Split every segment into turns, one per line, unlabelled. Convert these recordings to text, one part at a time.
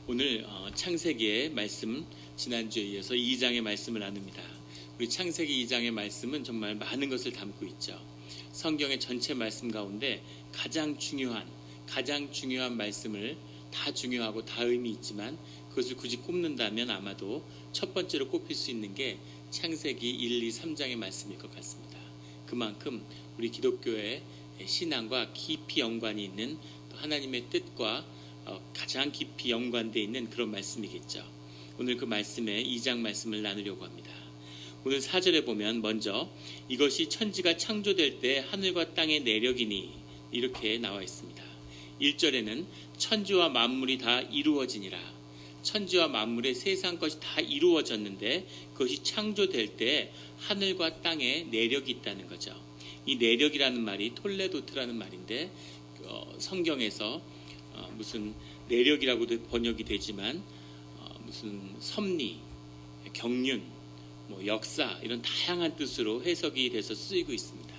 오늘 창세기의 말씀, 지난주에 이어서 2장의 말씀을 나눕니다. 우리 창세기 2장의 말씀은 정말 많은 것을 담고 있죠. 성경의 전체 말씀 가운데 가장 중요한 말씀을, 다 중요하고 다 의미 있지만 그것을 굳이 꼽는다면 아마도 첫 번째로 꼽힐 수 있는 게 창세기 1, 2, 3장의 말씀일 것 같습니다. 그만큼 우리 기독교의 신앙과 깊이 연관이 있는, 또 하나님의 뜻과 가장 깊이 연관되어 있는 그런 말씀이겠죠. 오늘 그 말씀의 2장 말씀을 나누려고 합니다. 오늘 4절에 보면 먼저 이것이 천지가 창조될 때 하늘과 땅의 내력이니 이렇게 나와 있습니다. 1절에는 천지와 만물이 다 이루어지니라. 천지와 만물의 세상 것이 다 이루어졌는데 그것이 창조될 때 하늘과 땅에 내력이 있다는 거죠. 이 내력이라는 말이 톨레도트라는 말인데 성경에서 무슨 내력이라고도 번역이 되지만 무슨 섭리, 경륜, 역사 이런 다양한 뜻으로 해석이 돼서 쓰이고 있습니다.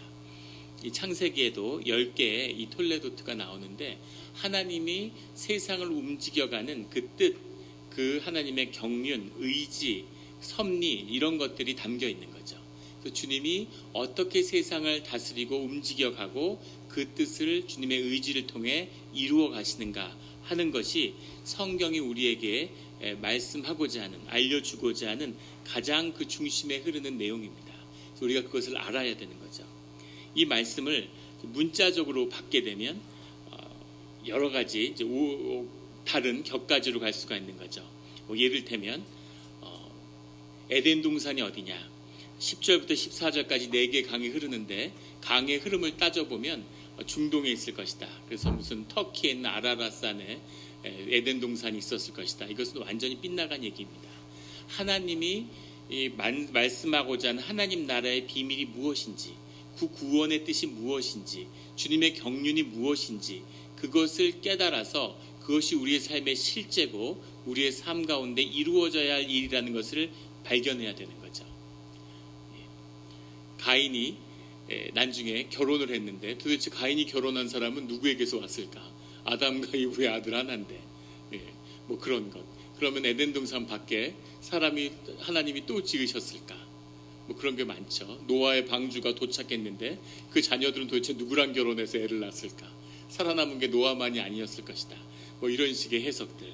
이 창세기에도 10개의 이 톨레도트가 나오는데 하나님이 세상을 움직여가는 그 뜻, 그 하나님의 경륜, 의지, 섭리 이런 것들이 담겨 있는 거죠. 그래서 주님이 어떻게 세상을 다스리고 움직여가고 그 뜻을 주님의 의지를 통해 이루어 가시는가 하는 것이 성경이 우리에게 말씀하고자 하는, 알려주고자 하는 가장 그 중심에 흐르는 내용입니다. 그래서 우리가 그것을 알아야 되는 거죠. 이 말씀을 문자적으로 받게 되면 여러 가지 이제 다른 격가지로 갈 수가 있는 거죠. 예를 들면 에덴 동산이 어디냐? 10절부터 14절까지 4개의 강이 흐르는데 강의 흐름을 따져보면 중동에 있을 것이다. 그래서 무슨 터키에 있는 아라라산에 에덴 동산이 있었을 것이다. 이것은 완전히 빗나간 얘기입니다. 하나님이 말씀하고자 하는 하나님 나라의 비밀이 무엇인지, 그 구원의 뜻이 무엇인지, 주님의 경륜이 무엇인지 그것을 깨달아서 그것이 우리의 삶의 실제고 우리의 삶 가운데 이루어져야 할 일이라는 것을 발견해야 되는 거죠. 가인이 나중에 결혼을 했는데 도대체 가인이 결혼한 사람은 누구에게서 왔을까? 아담과 이브의 아들 하나인데 그런 것. 그러면 에덴 동산 밖에 하나님이 또 지으셨을까? 그런 게 많죠. 노아의 방주가 도착했는데 그 자녀들은 도대체 누구랑 결혼해서 애를 낳았을까? 살아남은 게 노아만이 아니었을 것이다. 이런 식의 해석들.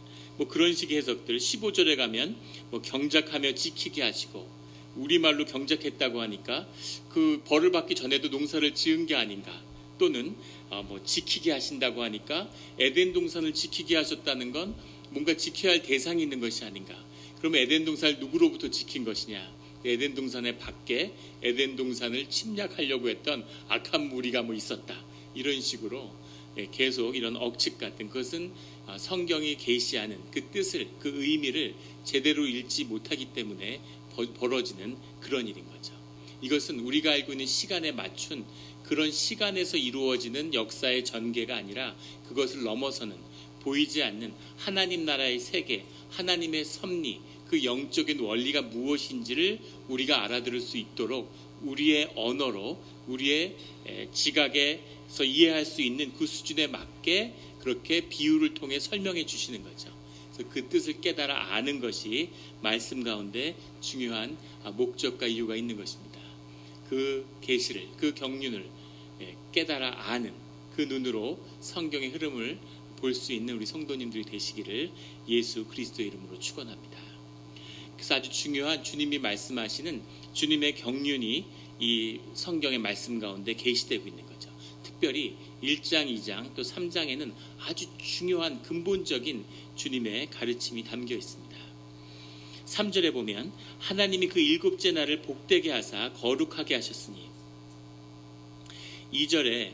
그런 식의 해석들. 15절에 가면 경작하며 지키게 하시고, 우리말로 경작했다고 하니까 그 벌을 받기 전에도 농사를 지은 게 아닌가, 또는 지키게 하신다고 하니까 에덴 동산을 지키게 하셨다는 건 뭔가 지켜야 할 대상이 있는 것이 아닌가. 그러면 에덴 동산을 누구로부터 지킨 것이냐? 에덴 동산의 밖에 에덴 동산을 침략하려고 했던 악한 무리가 있었다. 이런 식으로 계속 이런 억측 같은, 그것은 성경이 계시하는 그 뜻을, 그 의미를 제대로 읽지 못하기 때문에 벌어지는 그런 일인 거죠. 이것은 우리가 알고 있는 시간에 맞춘 그런 시간에서 이루어지는 역사의 전개가 아니라 그것을 넘어서는, 보이지 않는 하나님 나라의 세계, 하나님의 섭리, 그 영적인 원리가 무엇인지를 우리가 알아들을 수 있도록 우리의 언어로, 우리의 지각에서 이해할 수 있는 그 수준에 맞게 그렇게 비유를 통해 설명해 주시는 거죠. 그래서 그 뜻을 깨달아 아는 것이 말씀 가운데 중요한 목적과 이유가 있는 것입니다. 그 계시를, 그 경륜을 깨달아 아는 그 눈으로 성경의 흐름을 볼 수 있는 우리 성도님들이 되시기를 예수 그리스도의 이름으로 축원합니다. 그래서 아주 중요한 주님이 말씀하시는 주님의 경륜이 이 성경의 말씀 가운데 계시되고 있는 거죠. 특별히 1장, 2장, 또 3장에는 아주 중요한 근본적인 주님의 가르침이 담겨 있습니다. 3절에 보면 하나님이 그 7째 날을 복되게 하사 거룩하게 하셨으니, 2절에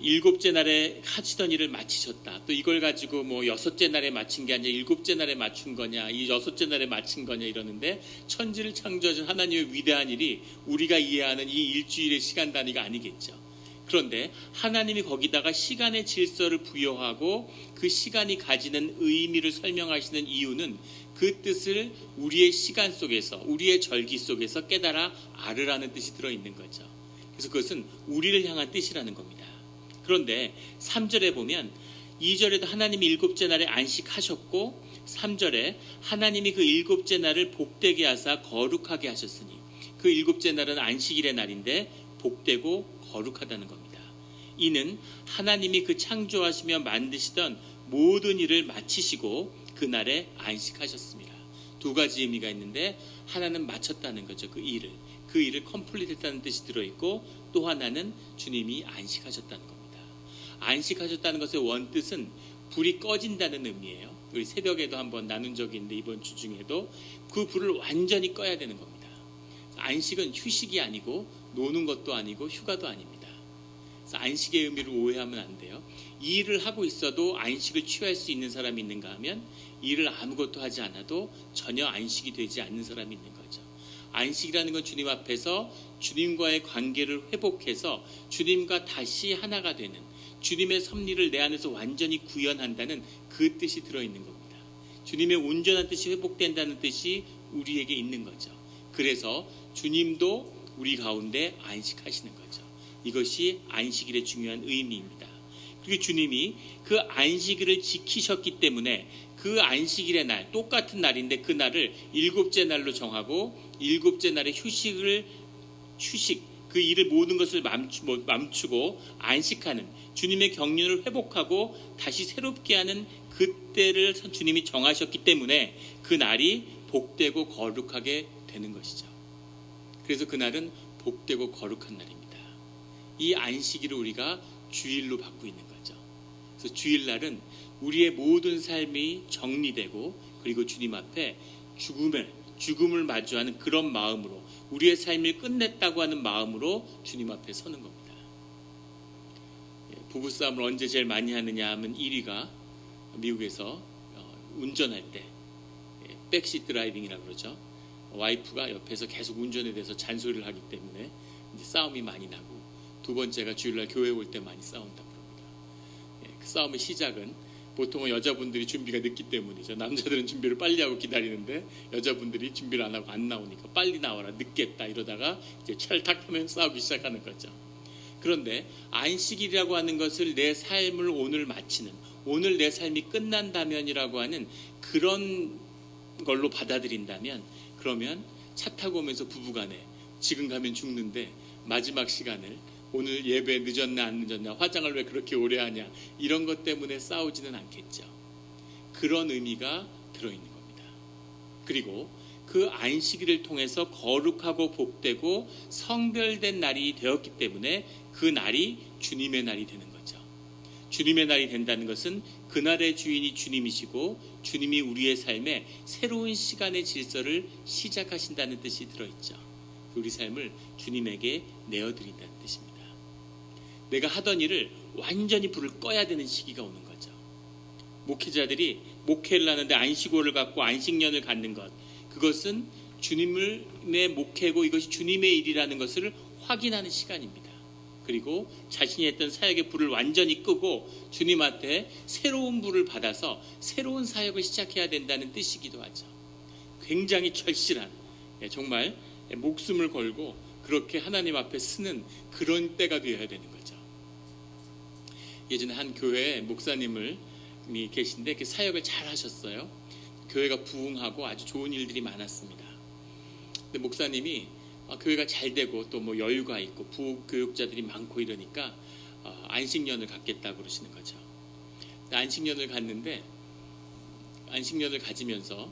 7째 날에 하시던 일을 마치셨다. 또 이걸 가지고 6째 날에 마친 게 아니라 7째 날에 맞춘 거냐, 이 6째 날에 마친 거냐 이러는데, 천지를 창조하신 하나님의 위대한 일이 우리가 이해하는 이 일주일의 시간 단위가 아니겠죠. 그런데 하나님이 거기다가 시간의 질서를 부여하고 그 시간이 가지는 의미를 설명하시는 이유는 그 뜻을 우리의 시간 속에서, 우리의 절기 속에서 깨달아 알으라는 뜻이 들어있는 거죠. 그래서 그것은 우리를 향한 뜻이라는 겁니다. 그런데 3절에 보면 2절에도 하나님이 7째 날에 안식하셨고 3절에 하나님이 그 일곱째 날을 복되게 하사 거룩하게 하셨으니, 그 일곱째 날은 안식일의 날인데 복되고 거룩하다는 겁니다. 이는 하나님이 그 창조하시며 만드시던 모든 일을 마치시고 그날에 안식하셨습니다. 두 가지 의미가 있는데, 하나는 마쳤다는 거죠. 그 일을 컴플리트했다는 뜻이 들어있고, 또 하나는 주님이 안식하셨다는 겁니다. 안식하셨다는 것의 원뜻은 불이 꺼진다는 의미예요. 우리 새벽에도 한번 나눈 적이 있는데, 이번 주 중에도 그 불을 완전히 꺼야 되는 겁니다. 안식은 휴식이 아니고 노는 것도 아니고 휴가도 아닙니다. 그래서 안식의 의미를 오해하면 안 돼요. 이 일을 하고 있어도 안식을 취할 수 있는 사람이 있는가 하면, 일을 아무것도 하지 않아도 전혀 안식이 되지 않는 사람이 있는 거죠. 안식이라는 건 주님 앞에서 주님과의 관계를 회복해서 주님과 다시 하나가 되는, 주님의 섭리를 내 안에서 완전히 구현한다는 그 뜻이 들어있는 겁니다. 주님의 온전한 뜻이 회복된다는 뜻이 우리에게 있는 거죠. 그래서 주님도 우리 가운데 안식하시는 거죠. 이것이 안식일의 중요한 의미입니다. 그리고 주님이 그 안식일을 지키셨기 때문에 그 안식일의 날, 똑같은 날인데 그 날을 일곱째 날로 정하고, 일곱째 날에 휴식, 그 일을 모든 것을 멈추고 안식하는, 주님의 경륜을 회복하고 다시 새롭게 하는 그때를 주님이 정하셨기 때문에 그 날이 복되고 거룩하게 되는 것이죠. 그래서 그날은 복되고 거룩한 날입니다. 이 안식일을 우리가 주일로 받고 있는 거죠. 그래서 주일날은 우리의 모든 삶이 정리되고, 그리고 주님 앞에 죽음을 마주하는 그런 마음으로, 우리의 삶을 끝냈다고 하는 마음으로 주님 앞에 서는 겁니다. 부부싸움을 언제 제일 많이 하느냐 하면 1위가 미국에서 운전할 때 백시트 드라이빙이라고 그러죠. 와이프가 옆에서 계속 운전에 대해서 잔소리를 하기 때문에 이제 싸움이 많이 나고, 두 번째가 주일날 교회 올 때 많이 싸운다고 합니다. 그 싸움의 시작은 보통은 여자분들이 준비가 늦기 때문이죠. 남자들은 준비를 빨리 하고 기다리는데 여자분들이 준비를 안 하고 안 나오니까 빨리 나와라, 늦겠다 이러다가 이제 찰탁하면 싸우기 시작하는 거죠. 그런데 안식일이라고 하는 것을 내 삶을 오늘 마치는, 오늘 내 삶이 끝난다면이라고 하는 그런 걸로 받아들인다면, 그러면 차 타고 오면서 부부간에 지금 가면 죽는데 마지막 시간을, 오늘 예배 늦었나 안 늦었나, 화장을 왜 그렇게 오래 하냐, 이런 것 때문에 싸우지는 않겠죠. 그런 의미가 들어있는 겁니다. 그리고 그 안식일을 통해서 거룩하고 복되고 성별된 날이 되었기 때문에 그 날이 주님의 날이 되는 거죠. 주님의 날이 된다는 것은 그날의 주인이 주님이시고 주님이 우리의 삶에 새로운 시간의 질서를 시작하신다는 뜻이 들어있죠. 우리 삶을 주님에게 내어드린다는 뜻입니다. 내가 하던 일을 완전히 불을 꺼야 되는 시기가 오는 거죠. 목회자들이 목회를 하는데 안식월을 갖고 안식년을 갖는 것, 그것은 주님의 목회고 이것이 주님의 일이라는 것을 확인하는 시간입니다. 그리고 자신이 했던 사역의 불을 완전히 끄고 주님한테 새로운 불을 받아서 새로운 사역을 시작해야 된다는 뜻이기도 하죠. 굉장히 절실한, 정말 목숨을 걸고 그렇게 하나님 앞에 쓰는 그런 때가 되어야 되는 거죠. 예전에 한 교회에 목사님이 계신데 그 사역을 잘 하셨어요. 교회가 부흥하고 아주 좋은 일들이 많았습니다. 근데 목사님이 교회가 잘 되고 또 뭐 여유가 있고 부교육자들이 많고 이러니까 안식년을 갖겠다고 그러시는 거죠. 안식년을 갔는데 안식년을 가지면서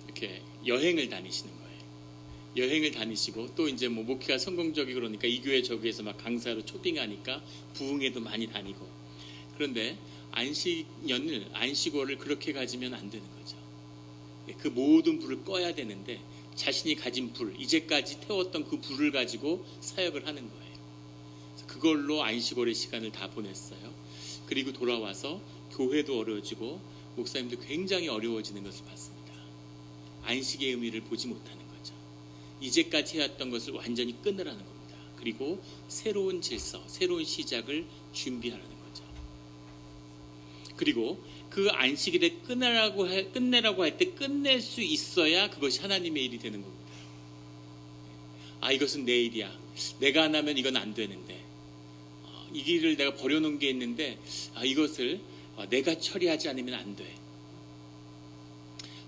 이렇게 여행을 다니시는 거예요. 여행을 다니시고 또 이제 뭐 목회가 성공적이고 그러니까 이 교회 저 교회에서 막 강사로 초빙하니까 부흥회도 많이 다니고. 그런데 안식월을 그렇게 가지면 안 되는 거죠. 그 모든 불을 꺼야 되는데 자신이 가진 불, 이제까지 태웠던 그 불을 가지고 사역을 하는 거예요. 그걸로 안식월의 시간을 다 보냈어요. 그리고 돌아와서 교회도 어려워지고 목사님도 굉장히 어려워지는 것을 봤습니다. 안식의 의미를 보지 못하는 거죠. 이제까지 해왔던 것을 완전히 끊으라는 겁니다. 그리고 새로운 질서, 새로운 시작을 준비하라는 거죠. 그리고 그 안식일에 끝내라고 할 때 끝낼 수 있어야 그것이 하나님의 일이 되는 겁니다. 이것은 내 일이야. 내가 안 하면 이건 안 되는데. 이 길을 내가 버려놓은 게 있는데 이것을 내가 처리하지 않으면 안 돼.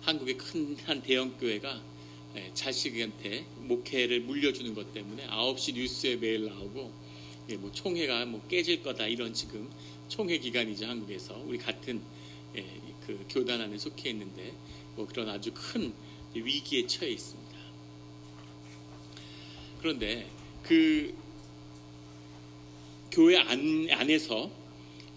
한국의 큰 한 대형 교회가 자식한테 목회를 물려주는 것 때문에 9시 뉴스에 매일 나오고 뭐 총회가 뭐 깨질 거다 이런 지금 총회 기간이죠. 한국에서 우리 같은 그 교단 안에 속해 있는데 뭐 그런 아주 큰 위기에 처해 있습니다. 그런데 그 교회 안에서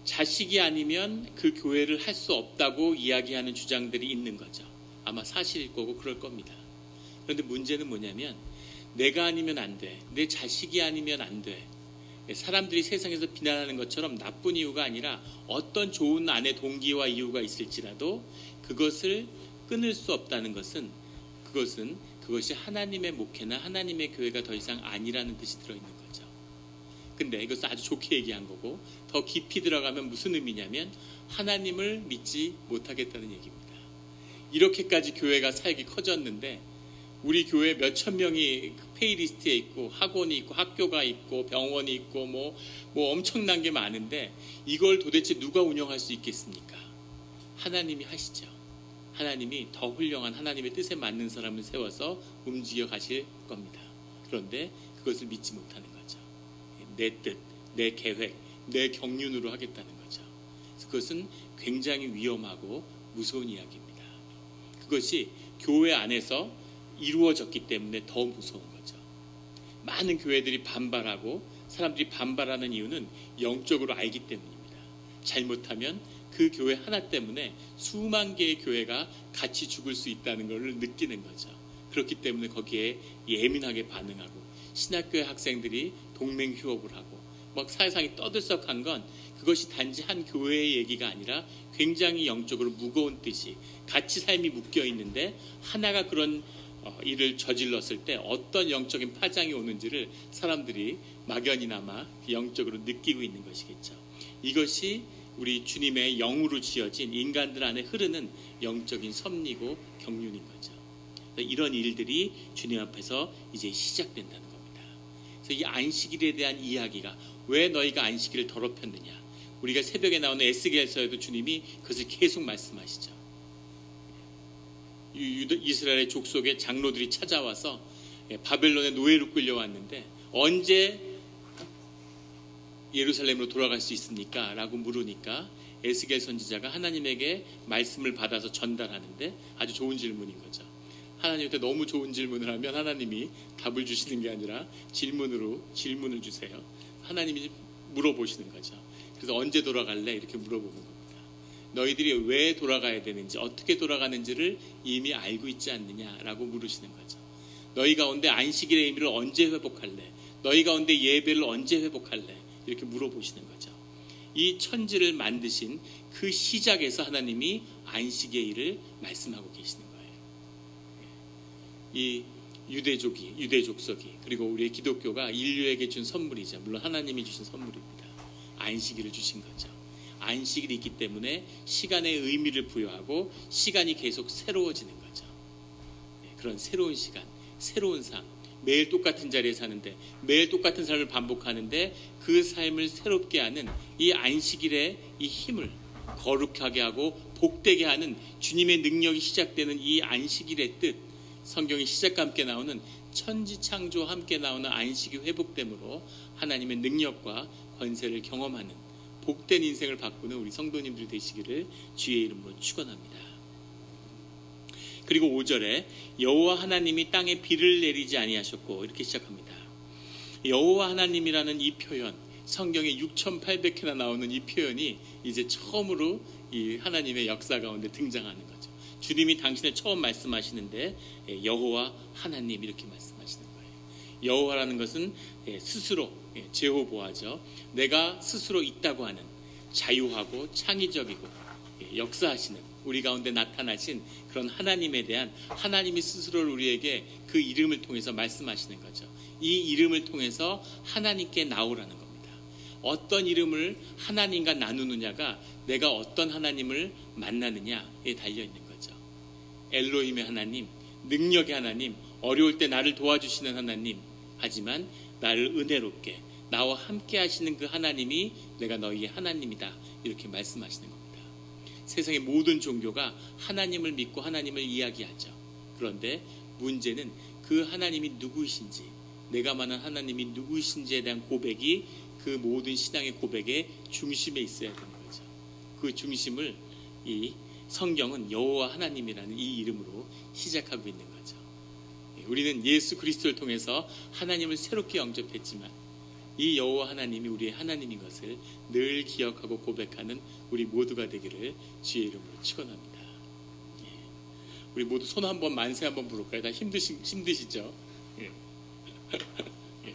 자식이 아니면 그 교회를 할 수 없다고 이야기하는 주장들이 있는 거죠. 아마 사실일 거고 그럴 겁니다. 그런데 문제는 뭐냐면 내가 아니면 안 돼. 내 자식이 아니면 안 돼. 사람들이 세상에서 비난하는 것처럼 나쁜 이유가 아니라 어떤 좋은 안의 동기와 이유가 있을지라도 그것을 끊을 수 없다는 것은 그것이 하나님의 목회나 하나님의 교회가 더 이상 아니라는 뜻이 들어있는 거죠. 근데 이것은 아주 좋게 얘기한 거고 더 깊이 들어가면 무슨 의미냐면 하나님을 믿지 못하겠다는 얘기입니다. 이렇게까지 교회가 사역이 커졌는데 우리 교회 몇천 명이 페이리스트에 있고 학원이 있고 학교가 있고 병원이 있고 뭐 엄청난 게 많은데 이걸 도대체 누가 운영할 수 있겠습니까? 하나님이 하시죠. 하나님이 더 훌륭한 하나님의 뜻에 맞는 사람을 세워서 움직여 가실 겁니다. 그런데 그것을 믿지 못하는 거죠. 내 뜻, 내 계획, 내 경륜으로 하겠다는 거죠. 그것은 굉장히 위험하고 무서운 이야기입니다. 그것이 교회 안에서 이루어졌기 때문에 더 무서운 거죠. 많은 교회들이 반발하고 사람들이 반발하는 이유는 영적으로 알기 때문입니다. 잘못하면 그 교회 하나 때문에 수만 개의 교회가 같이 죽을 수 있다는 것을 느끼는 거죠. 그렇기 때문에 거기에 예민하게 반응하고 신학교의 학생들이 동맹휴업을 하고 막 사회상이 떠들썩한 건 그것이 단지 한 교회의 얘기가 아니라 굉장히 영적으로 무거운 뜻이 같이 삶이 묶여 있는데 하나가 그런 일을 저질렀을 때 어떤 영적인 파장이 오는지를 사람들이 막연히나마 영적으로 느끼고 있는 것이겠죠. 이것이 우리 주님의 영으로 지어진 인간들 안에 흐르는 영적인 섭리고 경륜인 거죠. 이런 일들이 주님 앞에서 이제 시작된다는 겁니다. 그래서 이 안식일에 대한 이야기가 왜 너희가 안식일을 더럽혔느냐. 우리가 새벽에 나오는 에스겔서에도 주님이 그것을 계속 말씀하시죠. 이스라엘의 족속의 장로들이 찾아와서 바벨론의 노예로 끌려왔는데 언제 예루살렘으로 돌아갈 수 있습니까? 라고 물으니까 에스겔 선지자가 하나님에게 말씀을 받아서 전달하는데 아주 좋은 질문인 거죠. 하나님한테 너무 좋은 질문을 하면 하나님이 답을 주시는 게 아니라 질문을 주세요. 하나님이 물어보시는 거죠. 그래서 언제 돌아갈래? 이렇게 물어보는 겁니다. 너희들이 왜 돌아가야 되는지 어떻게 돌아가는지를 이미 알고 있지 않느냐라고 물으시는 거죠. 너희 가운데 안식일의 의미를 언제 회복할래? 너희 가운데 예배를 언제 회복할래? 이렇게 물어보시는 거죠. 이 천지를 만드신 그 시작에서 하나님이 안식의 일을 말씀하고 계시는 거예요. 이 유대 족속이 그리고 우리의 기독교가 인류에게 준 선물이죠. 물론 하나님이 주신 선물입니다. 안식일을 주신 거죠. 안식일이 있기 때문에 시간의 의미를 부여하고 시간이 계속 새로워지는 거죠. 그런 새로운 시간, 새로운 삶, 매일 똑같은 자리에 사는데 매일 똑같은 삶을 반복하는데 그 삶을 새롭게 하는 이 안식일의 이 힘을 거룩하게 하고 복되게 하는 주님의 능력이 시작되는 이 안식일의 뜻, 성경의 시작과 함께 나오는 천지창조와 함께 나오는 안식이 회복됨으로 하나님의 능력과 권세를 경험하는 복된 인생을 바꾸는 우리 성도님들이 되시기를 주의 이름으로 축원합니다. 그리고 5절에 여호와 하나님이 땅에 비를 내리지 아니하셨고 이렇게 시작합니다. 여호와 하나님이라는 이 표현, 성경에 6,800회나 나오는 이 표현이 이제 처음으로 이 하나님의 역사 가운데 등장하는 거죠. 주님이 당신을 처음 말씀하시는데 여호와 하나님 이렇게 말씀하시는 거예요. 여호와라는 것은 스스로 제호보아죠. 내가 스스로 있다고 하는 자유하고 창의적이고 역사하시는 우리 가운데 나타나신 그런 하나님에 대한 하나님이 스스로를 우리에게 그 이름을 통해서 말씀하시는 거죠. 이 이름을 통해서 하나님께 나오라는 겁니다. 어떤 이름을 하나님과 나누느냐가 내가 어떤 하나님을 만나느냐에 달려있는 거죠. 엘로힘의 하나님, 능력의 하나님, 어려울 때 나를 도와주시는 하나님, 하지만 나를 은혜롭게 나와 함께 하시는 그 하나님이 내가 너희의 하나님이다 이렇게 말씀하시는 겁니다. 세상의 모든 종교가 하나님을 믿고 하나님을 이야기하죠. 그런데 문제는 그 하나님이 누구이신지, 내가 말한 하나님이 누구이신지에 대한 고백이 그 모든 신앙의 고백의 중심에 있어야 되는 거죠. 그 중심을 이 성경은 여호와 하나님이라는 이 이름으로 시작하고 있는 거죠. 우리는 예수 그리스도를 통해서 하나님을 새롭게 영접했지만 이 여호와 하나님이 우리의 하나님인 것을 늘 기억하고 고백하는 우리 모두가 되기를 주의 이름으로 축원합니다. 우리 모두 손 한번 만세 한번 부를까요? 다 힘드시죠? 예. 예.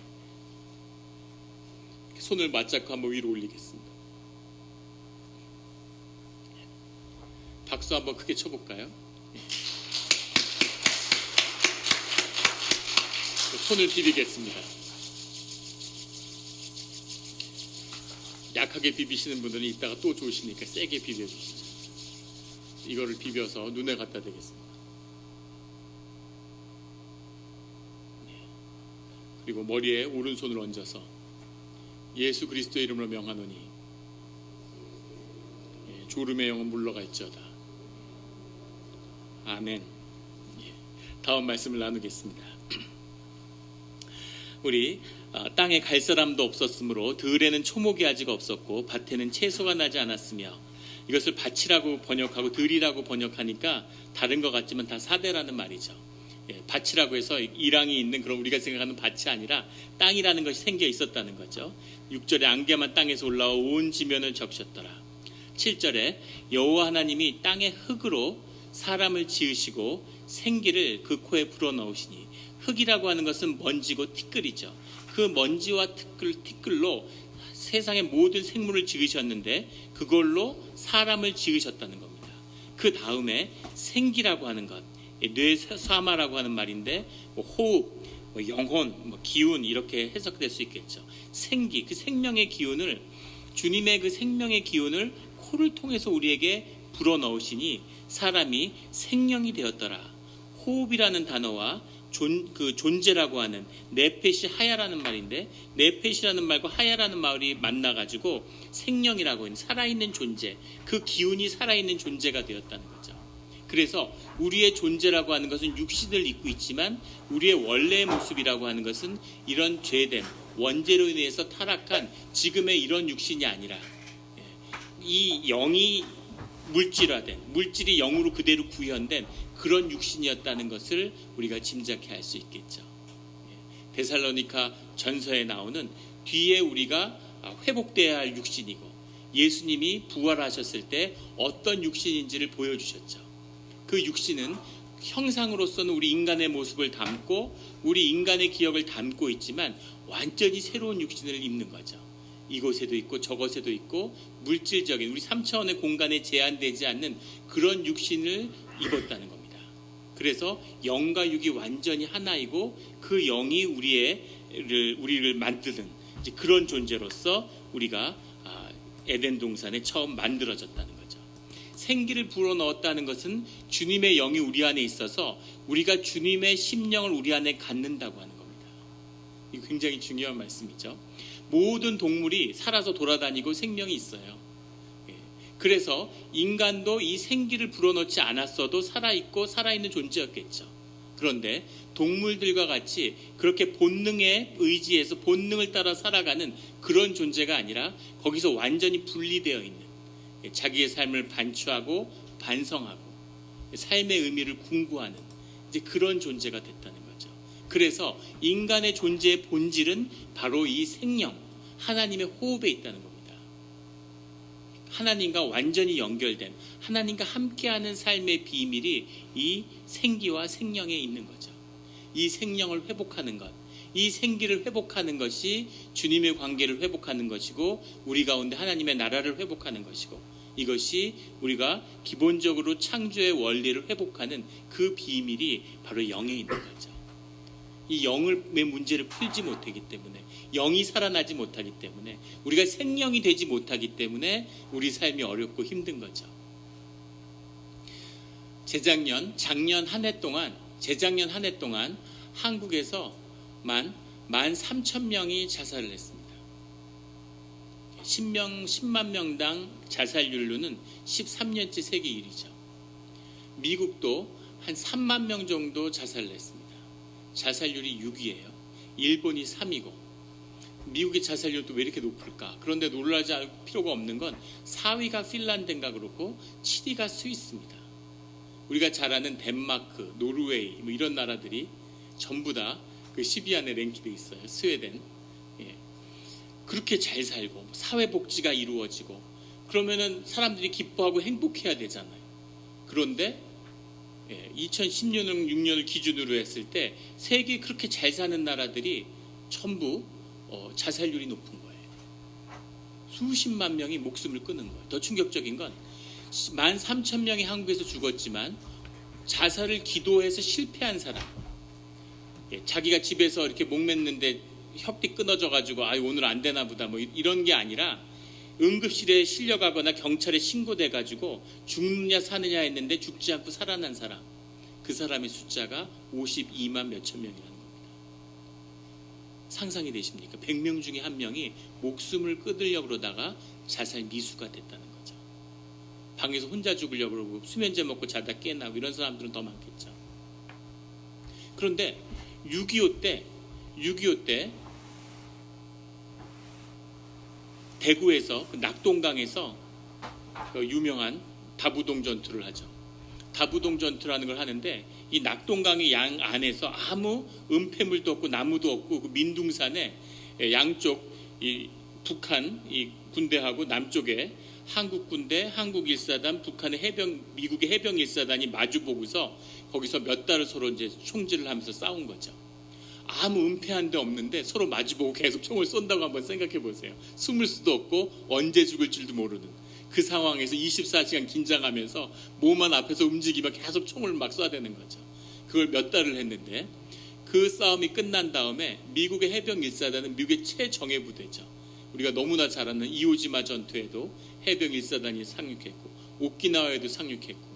손을 맞잡고 한번 위로 올리겠습니다. 박수 한번 크게 쳐볼까요? 예. 손을 비비겠습니다. 약하게 비비시는 분들은 이따가 또 좋으시니까 세게 비벼주시죠. 이거를 비벼서 눈에 갖다 대겠습니다. 그리고 머리에 오른손을 얹어서 예수 그리스도의 이름으로 명하노니 졸음의 영은 물러가 있지어다. 아멘. 다음 말씀을 나누겠습니다. 우리 땅에 갈 사람도 없었으므로 들에는 초목이 아직 없었고 밭에는 채소가 나지 않았으며, 이것을 밭이라고 번역하고 들이라고 번역하니까 다른 것 같지만 다 사대라는 말이죠. 밭이라고 해서 이랑이 있는 그런 우리가 생각하는 밭이 아니라 땅이라는 것이 생겨 있었다는 거죠. 6절에 안개만 땅에서 올라와 온 지면을 적셨더라. 7절에 여호와 하나님이 땅의 흙으로 사람을 지으시고 생기를 그 코에 불어넣으시니, 흙이라고 하는 것은 먼지고 티끌이죠. 그 먼지와 티끌로 세상의 모든 생물을 지으셨는데 그걸로 사람을 지으셨다는 겁니다. 그 다음에 생기라고 하는 것, 뇌사마라고 하는 말인데 호흡, 영혼, 기운 이렇게 해석될 수 있겠죠. 생기, 그 생명의 기운을, 주님의 그 생명의 기운을 코를 통해서 우리에게 불어넣으시니 사람이 생명이 되었더라. 호흡이라는 단어와 그 존재라고 하는 네페시 하야라는 말인데, 네페시라는 말과 하야라는 말이 만나가지고 생명이라고 하는 살아있는 존재, 그 기운이 살아있는 존재가 되었다는 거죠. 그래서 우리의 존재라고 하는 것은 육신을 입고 있지만 우리의 원래의 모습이라고 하는 것은 이런 죄됨, 원죄로 인해서 타락한 지금의 이런 육신이 아니라 이 영이 물질화된, 물질이 영으로 그대로 구현된 그런 육신이었다는 것을 우리가 짐작해 알 수 있겠죠. 데살로니가 전서에 나오는 뒤에 우리가 회복돼야 할 육신이고, 예수님이 부활하셨을 때 어떤 육신인지를 보여주셨죠. 그 육신은 형상으로서는 우리 인간의 모습을 담고 우리 인간의 기억을 담고 있지만 완전히 새로운 육신을 입는 거죠. 이곳에도 있고 저곳에도 있고 물질적인 우리 3차원의 공간에 제한되지 않는 그런 육신을 입었다는 겁니다. 그래서 영과 육이 완전히 하나이고 그 영이 우리를 만드는 그런 존재로서 우리가 에덴 동산에 처음 만들어졌다는 거죠. 생기를 불어넣었다는 것은 주님의 영이 우리 안에 있어서 우리가 주님의 심령을 우리 안에 갖는다고 하는 겁니다. 이거 굉장히 중요한 말씀이죠. 모든 동물이 살아서 돌아다니고 생명이 있어요. 그래서 인간도 이 생기를 불어넣지 않았어도 살아있고 살아있는 존재였겠죠. 그런데 동물들과 같이 그렇게 본능에 의지해서 본능을 따라 살아가는 그런 존재가 아니라 거기서 완전히 분리되어 있는, 자기의 삶을 반추하고 반성하고 삶의 의미를 궁구하는 이제 그런 존재가 됐다는 거죠. 그래서 인간의 존재의 본질은 바로 이 생명, 하나님의 호흡에 있다는 겁니다. 하나님과 완전히 연결된, 하나님과 함께하는 삶의 비밀이 이 생기와 생명에 있는 거죠. 이 생명을 회복하는 것, 이 생기를 회복하는 것이 주님의 관계를 회복하는 것이고 우리 가운데 하나님의 나라를 회복하는 것이고, 이것이 우리가 기본적으로 창조의 원리를 회복하는 그 비밀이 바로 영에 있는 거죠. 이 영의 문제를 풀지 못하기 때문에, 영이 살아나지 못하기 때문에, 우리가 생명이 되지 못하기 때문에 우리 삶이 어렵고 힘든 거죠. 재작년 한 해 동안 한국에서 13,000명이 자살을 했습니다. 10만 명당 자살률로는 13년째 세계 1위죠. 미국도 한 3만 명 정도 자살을 했습니다. 자살률이 6위예요. 일본이 3위고. 미국의 자살률도 왜 이렇게 높을까? 그런데 놀라지 않을 필요가 없는 건 4위가 핀란드인가 그렇고 7위가 스위스입니다. 우리가 잘 아는 덴마크, 노르웨이 뭐 이런 나라들이 전부 다 그 10위 안에 랭크되어 있어요. 스웨덴. 예. 그렇게 잘 살고 사회복지가 이루어지고 그러면은 사람들이 기뻐하고 행복해야 되잖아요. 그런데 2010년, 6년을 기준으로 했을 때 세계에 그렇게 잘 사는 나라들이 전부 자살률이 높은 거예요. 수십만 명이 목숨을 끊은 거예요. 더 충격적인 건 13,000명이 한국에서 죽었지만 자살을 기도해서 실패한 사람, 자기가 집에서 이렇게 목 맸는데 협이 끊어져가지고 아 오늘 안 되나 보다 뭐 이런 게 아니라 응급실에 실려가거나 경찰에 신고돼가지고 죽느냐 사느냐 했는데 죽지 않고 살아난 사람, 그 사람의 숫자가 52만 몇천 명이라는 겁니다. 상상이 되십니까? 100명 중에 한 명이 목숨을 끊으려고 그러다가 자살 미수가 됐다는 거죠. 방에서 혼자 죽으려고 그러고 수면제 먹고 자다 깨나고 이런 사람들은 더 많겠죠. 그런데 6.25 때 대구에서 낙동강에서 그 유명한 다부동 전투를 하죠. 다부동 전투라는 걸 하는데 이 낙동강의 양 안에서 아무 은폐물도 없고 나무도 없고 그 민둥산에 양쪽 이 북한 이 군대하고 남쪽에 한국 군대, 한국 1사단, 북한의 미국의 해병 1사단이 마주 보고서 거기서 몇 달을 서로 이제 총질을 하면서 싸운 거죠. 아무 은폐한 데 없는데 서로 마주보고 계속 총을 쏜다고 한번 생각해 보세요. 숨을 수도 없고 언제 죽을 줄도 모르는 그 상황에서 24시간 긴장하면서 몸만 앞에서 움직이면 계속 총을 막 쏴대는 거죠. 그걸 몇 달을 했는데 그 싸움이 끝난 다음에 미국의 해병 1사단은 미국의 최정예 부대죠. 우리가 너무나 잘 아는 이오지마 전투에도 해병 1사단이 상륙했고 오키나와에도 상륙했고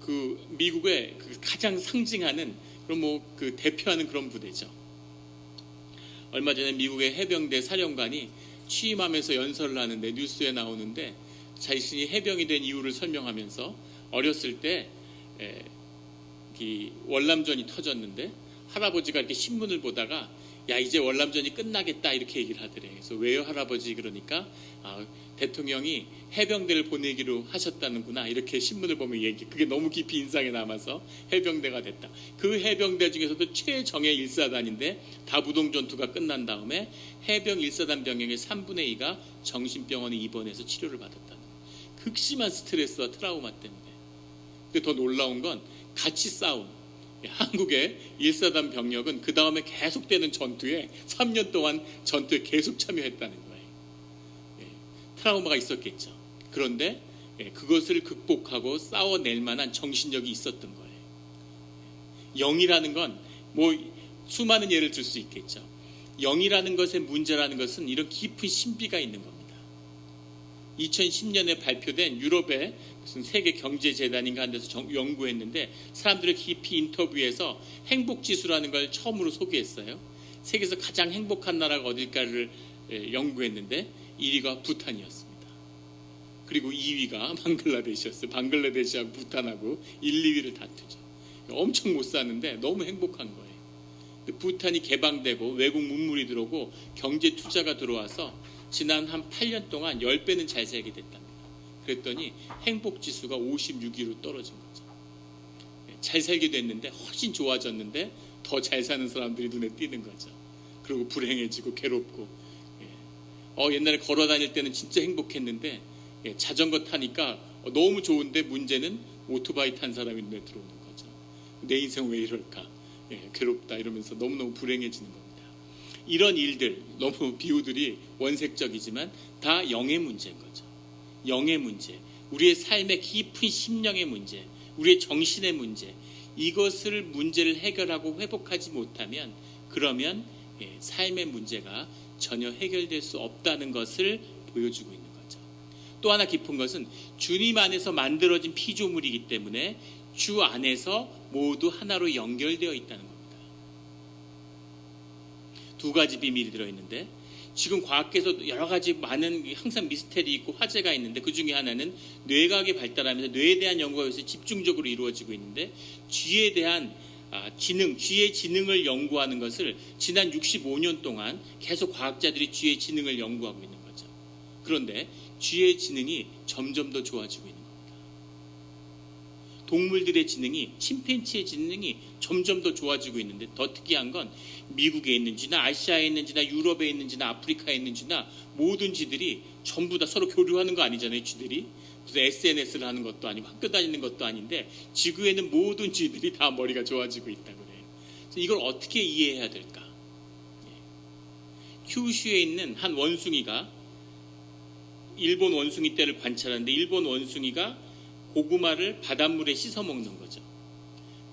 그 미국의 그 가장 상징하는 그럼 그 대표하는 그런 부대죠. 얼마 전에 미국의 해병대 사령관이 취임하면서 연설을 하는데 뉴스에 나오는데 자신이 해병이 된 이유를 설명하면서 어렸을 때 월남전이 터졌는데 할아버지가 이렇게 신문을 보다가 야 이제 월남전이 끝나겠다 이렇게 얘기를 하더래. 그래서 왜요 할아버지 그러니까 대통령이 해병대를 보내기로 하셨다는구나 이렇게 신문을 보면 그게 너무 깊이 인상에 남아서 해병대가 됐다. 그 해병대 중에서도 최정예 1사단인데 다부동 전투가 끝난 다음에 해병 1사단 병력의 3분의 2가 정신병원에 입원해서 치료를 받았다는 극심한 스트레스와 트라우마 때문에. 근데 더 놀라운 건 같이 싸운 한국의 1사단 병력은 그 다음에 계속되는 전투에 3년 동안 전투에 계속 참여했다는 거예요. 트라우마가 있었겠죠. 그런데 그것을 극복하고 싸워낼 만한 정신력이 있었던 거예요. 영이라는 건 수많은 예를 들 수 있겠죠. 영이라는 것의 문제라는 것은 이런 깊은 신비가 있는 겁니다. 2010년에 발표된 유럽의 무슨 세계 경제재단인가 한 데서 연구했는데 사람들을 깊이 인터뷰해서 행복지수라는 걸 처음으로 소개했어요. 세계에서 가장 행복한 나라가 어딜까를 연구했는데 1위가 부탄이었습니다. 그리고 2위가 방글라데시였어요. 방글라데시하고 부탄하고 1, 2위를 다투죠. 엄청 못 사는데 너무 행복한 거예요. 부탄이 개방되고 외국 문물이 들어오고 경제 투자가 들어와서 지난 한 8년 동안 10배는 잘 살게 됐답니다. 그랬더니 행복지수가 56위로 떨어진 거죠. 잘 살게 됐는데 훨씬 좋아졌는데 더 잘 사는 사람들이 눈에 띄는 거죠. 그리고 불행해지고 괴롭고 옛날에 걸어 다닐 때는 진짜 행복했는데 자전거 타니까 너무 좋은데 문제는 오토바이 탄 사람이 눈에 들어오는 거죠. 내 인생 왜 이럴까? 괴롭다 이러면서 너무너무 불행해지는 겁니다. 이런 일들, 너무 비유들이 원색적이지만 다 영의 문제인 거죠. 영의 문제, 우리의 삶의 깊은 심령의 문제, 우리의 정신의 문제, 이것을 문제를 해결하고 회복하지 못하면 그러면 삶의 문제가 전혀 해결될 수 없다는 것을 보여주고 있는 거죠. 또 하나 깊은 것은 주님 안에서 만들어진 피조물이기 때문에 주 안에서 모두 하나로 연결되어 있다는 겁니다. 두 가지 비밀이 들어있는데 지금 과학계에서 여러 가지 많은 항상 미스테리 있고 화제가 있는데 그 중에 하나는 뇌과학이 발달하면서 뇌에 대한 연구가 요새 집중적으로 이루어지고 있는데 쥐에 대한 쥐의 지능을 연구하는 것을 지난 65년 동안 계속 과학자들이 쥐의 지능을 연구하고 있는 거죠. 그런데 쥐의 지능이 점점 더 좋아지고 있는 겁니다. 동물들의 지능이, 침팬지의 지능이 점점 더 좋아지고 있는데 더 특이한 건 미국에 있는지나 아시아에 있는지나 유럽에 있는지나 아프리카에 있는지나 모든 쥐들이 전부 다 서로 교류하는 거 아니잖아요. 쥐들이 무슨 SNS를 하는 것도 아니고 학교 다니는 것도 아닌데 지구에는 모든 쥐들이 다 머리가 좋아지고 있다고 그래요. 그래서 이걸 어떻게 이해해야 될까? 큐슈에 있는 한 원숭이가 일본 원숭이 떼를 관찰하는데 일본 원숭이가 고구마를 바닷물에 씻어 먹는 거죠.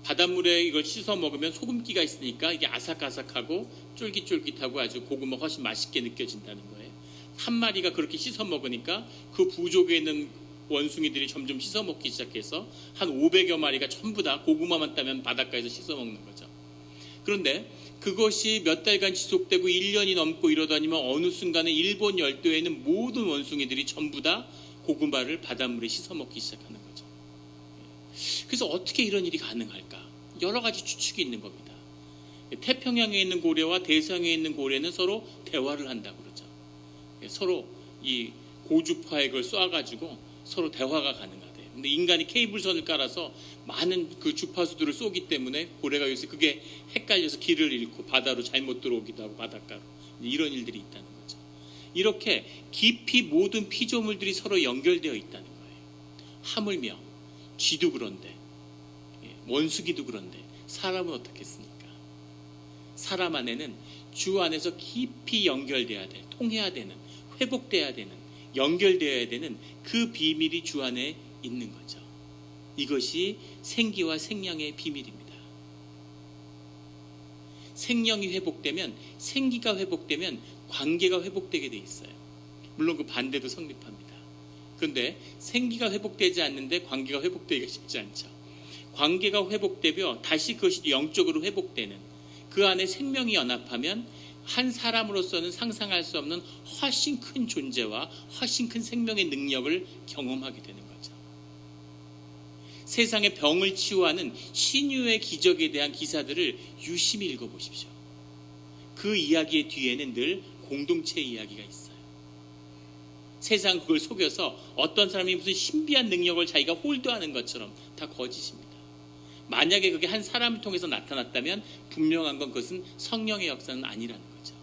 바닷물에 이걸 씻어 먹으면 소금기가 있으니까 이게 아삭아삭하고 쫄깃쫄깃하고 아주 고구마 훨씬 맛있게 느껴진다는 거예요. 한 마리가 그렇게 씻어 먹으니까 그 부족에 있는 원숭이들이 점점 씻어 먹기 시작해서 한 500여 마리가 전부 다 고구마만 따면 바닷가에서 씻어 먹는 거죠. 그런데 그것이 몇 달간 지속되고 1년이 넘고 이러다니만 어느 순간에 일본 열도에 있는 모든 원숭이들이 전부 다 고구마를 바닷물에 씻어 먹기 시작하는 거죠. 그래서 어떻게 이런 일이 가능할까? 여러 가지 추측이 있는 겁니다. 태평양에 있는 고래와 대서양에 있는 고래는 서로 대화를 한다고 그러죠. 서로 이 고주파의 걸 쏴가지고 서로 대화가 가능하대요. 근데 인간이 케이블선을 깔아서 많은 그 주파수들을 쏘기 때문에 고래가 요새 그게 헷갈려서 길을 잃고 바다로 잘못 들어오기도 하고 바닷가로 이런 일들이 있다는 거죠. 이렇게 깊이 모든 피조물들이 서로 연결되어 있다는 거예요. 하물며 쥐도 그런데 원숭이도 그런데 사람은 어떻겠습니까? 사람 안에는 주 안에서 깊이 연결돼야 돼, 통해야 되는, 회복돼야 되는, 연결되어야 되는 그 비밀이 주 안에 있는 거죠. 이것이 생기와 생명의 비밀입니다. 생명이 회복되면, 생기가 회복되면 관계가 회복되게 돼 있어요. 물론 그 반대도 성립합니다. 그런데 생기가 회복되지 않는데 관계가 회복되기가 쉽지 않죠. 관계가 회복되며 다시 그것이 영적으로 회복되는 그 안에 생명이 연합하면 한 사람으로서는 상상할 수 없는 훨씬 큰 존재와 훨씬 큰 생명의 능력을 경험하게 되는 거죠. 세상의 병을 치유하는 신유의 기적에 대한 기사들을 유심히 읽어보십시오. 그 이야기의 뒤에는 늘 공동체의 이야기가 있어요. 세상 그걸 속여서 어떤 사람이 무슨 신비한 능력을 자기가 홀드하는 것처럼 다 거짓입니다. 만약에 그게 한 사람을 통해서 나타났다면 분명한 건 그것은 성령의 역사는 아니라는 거죠.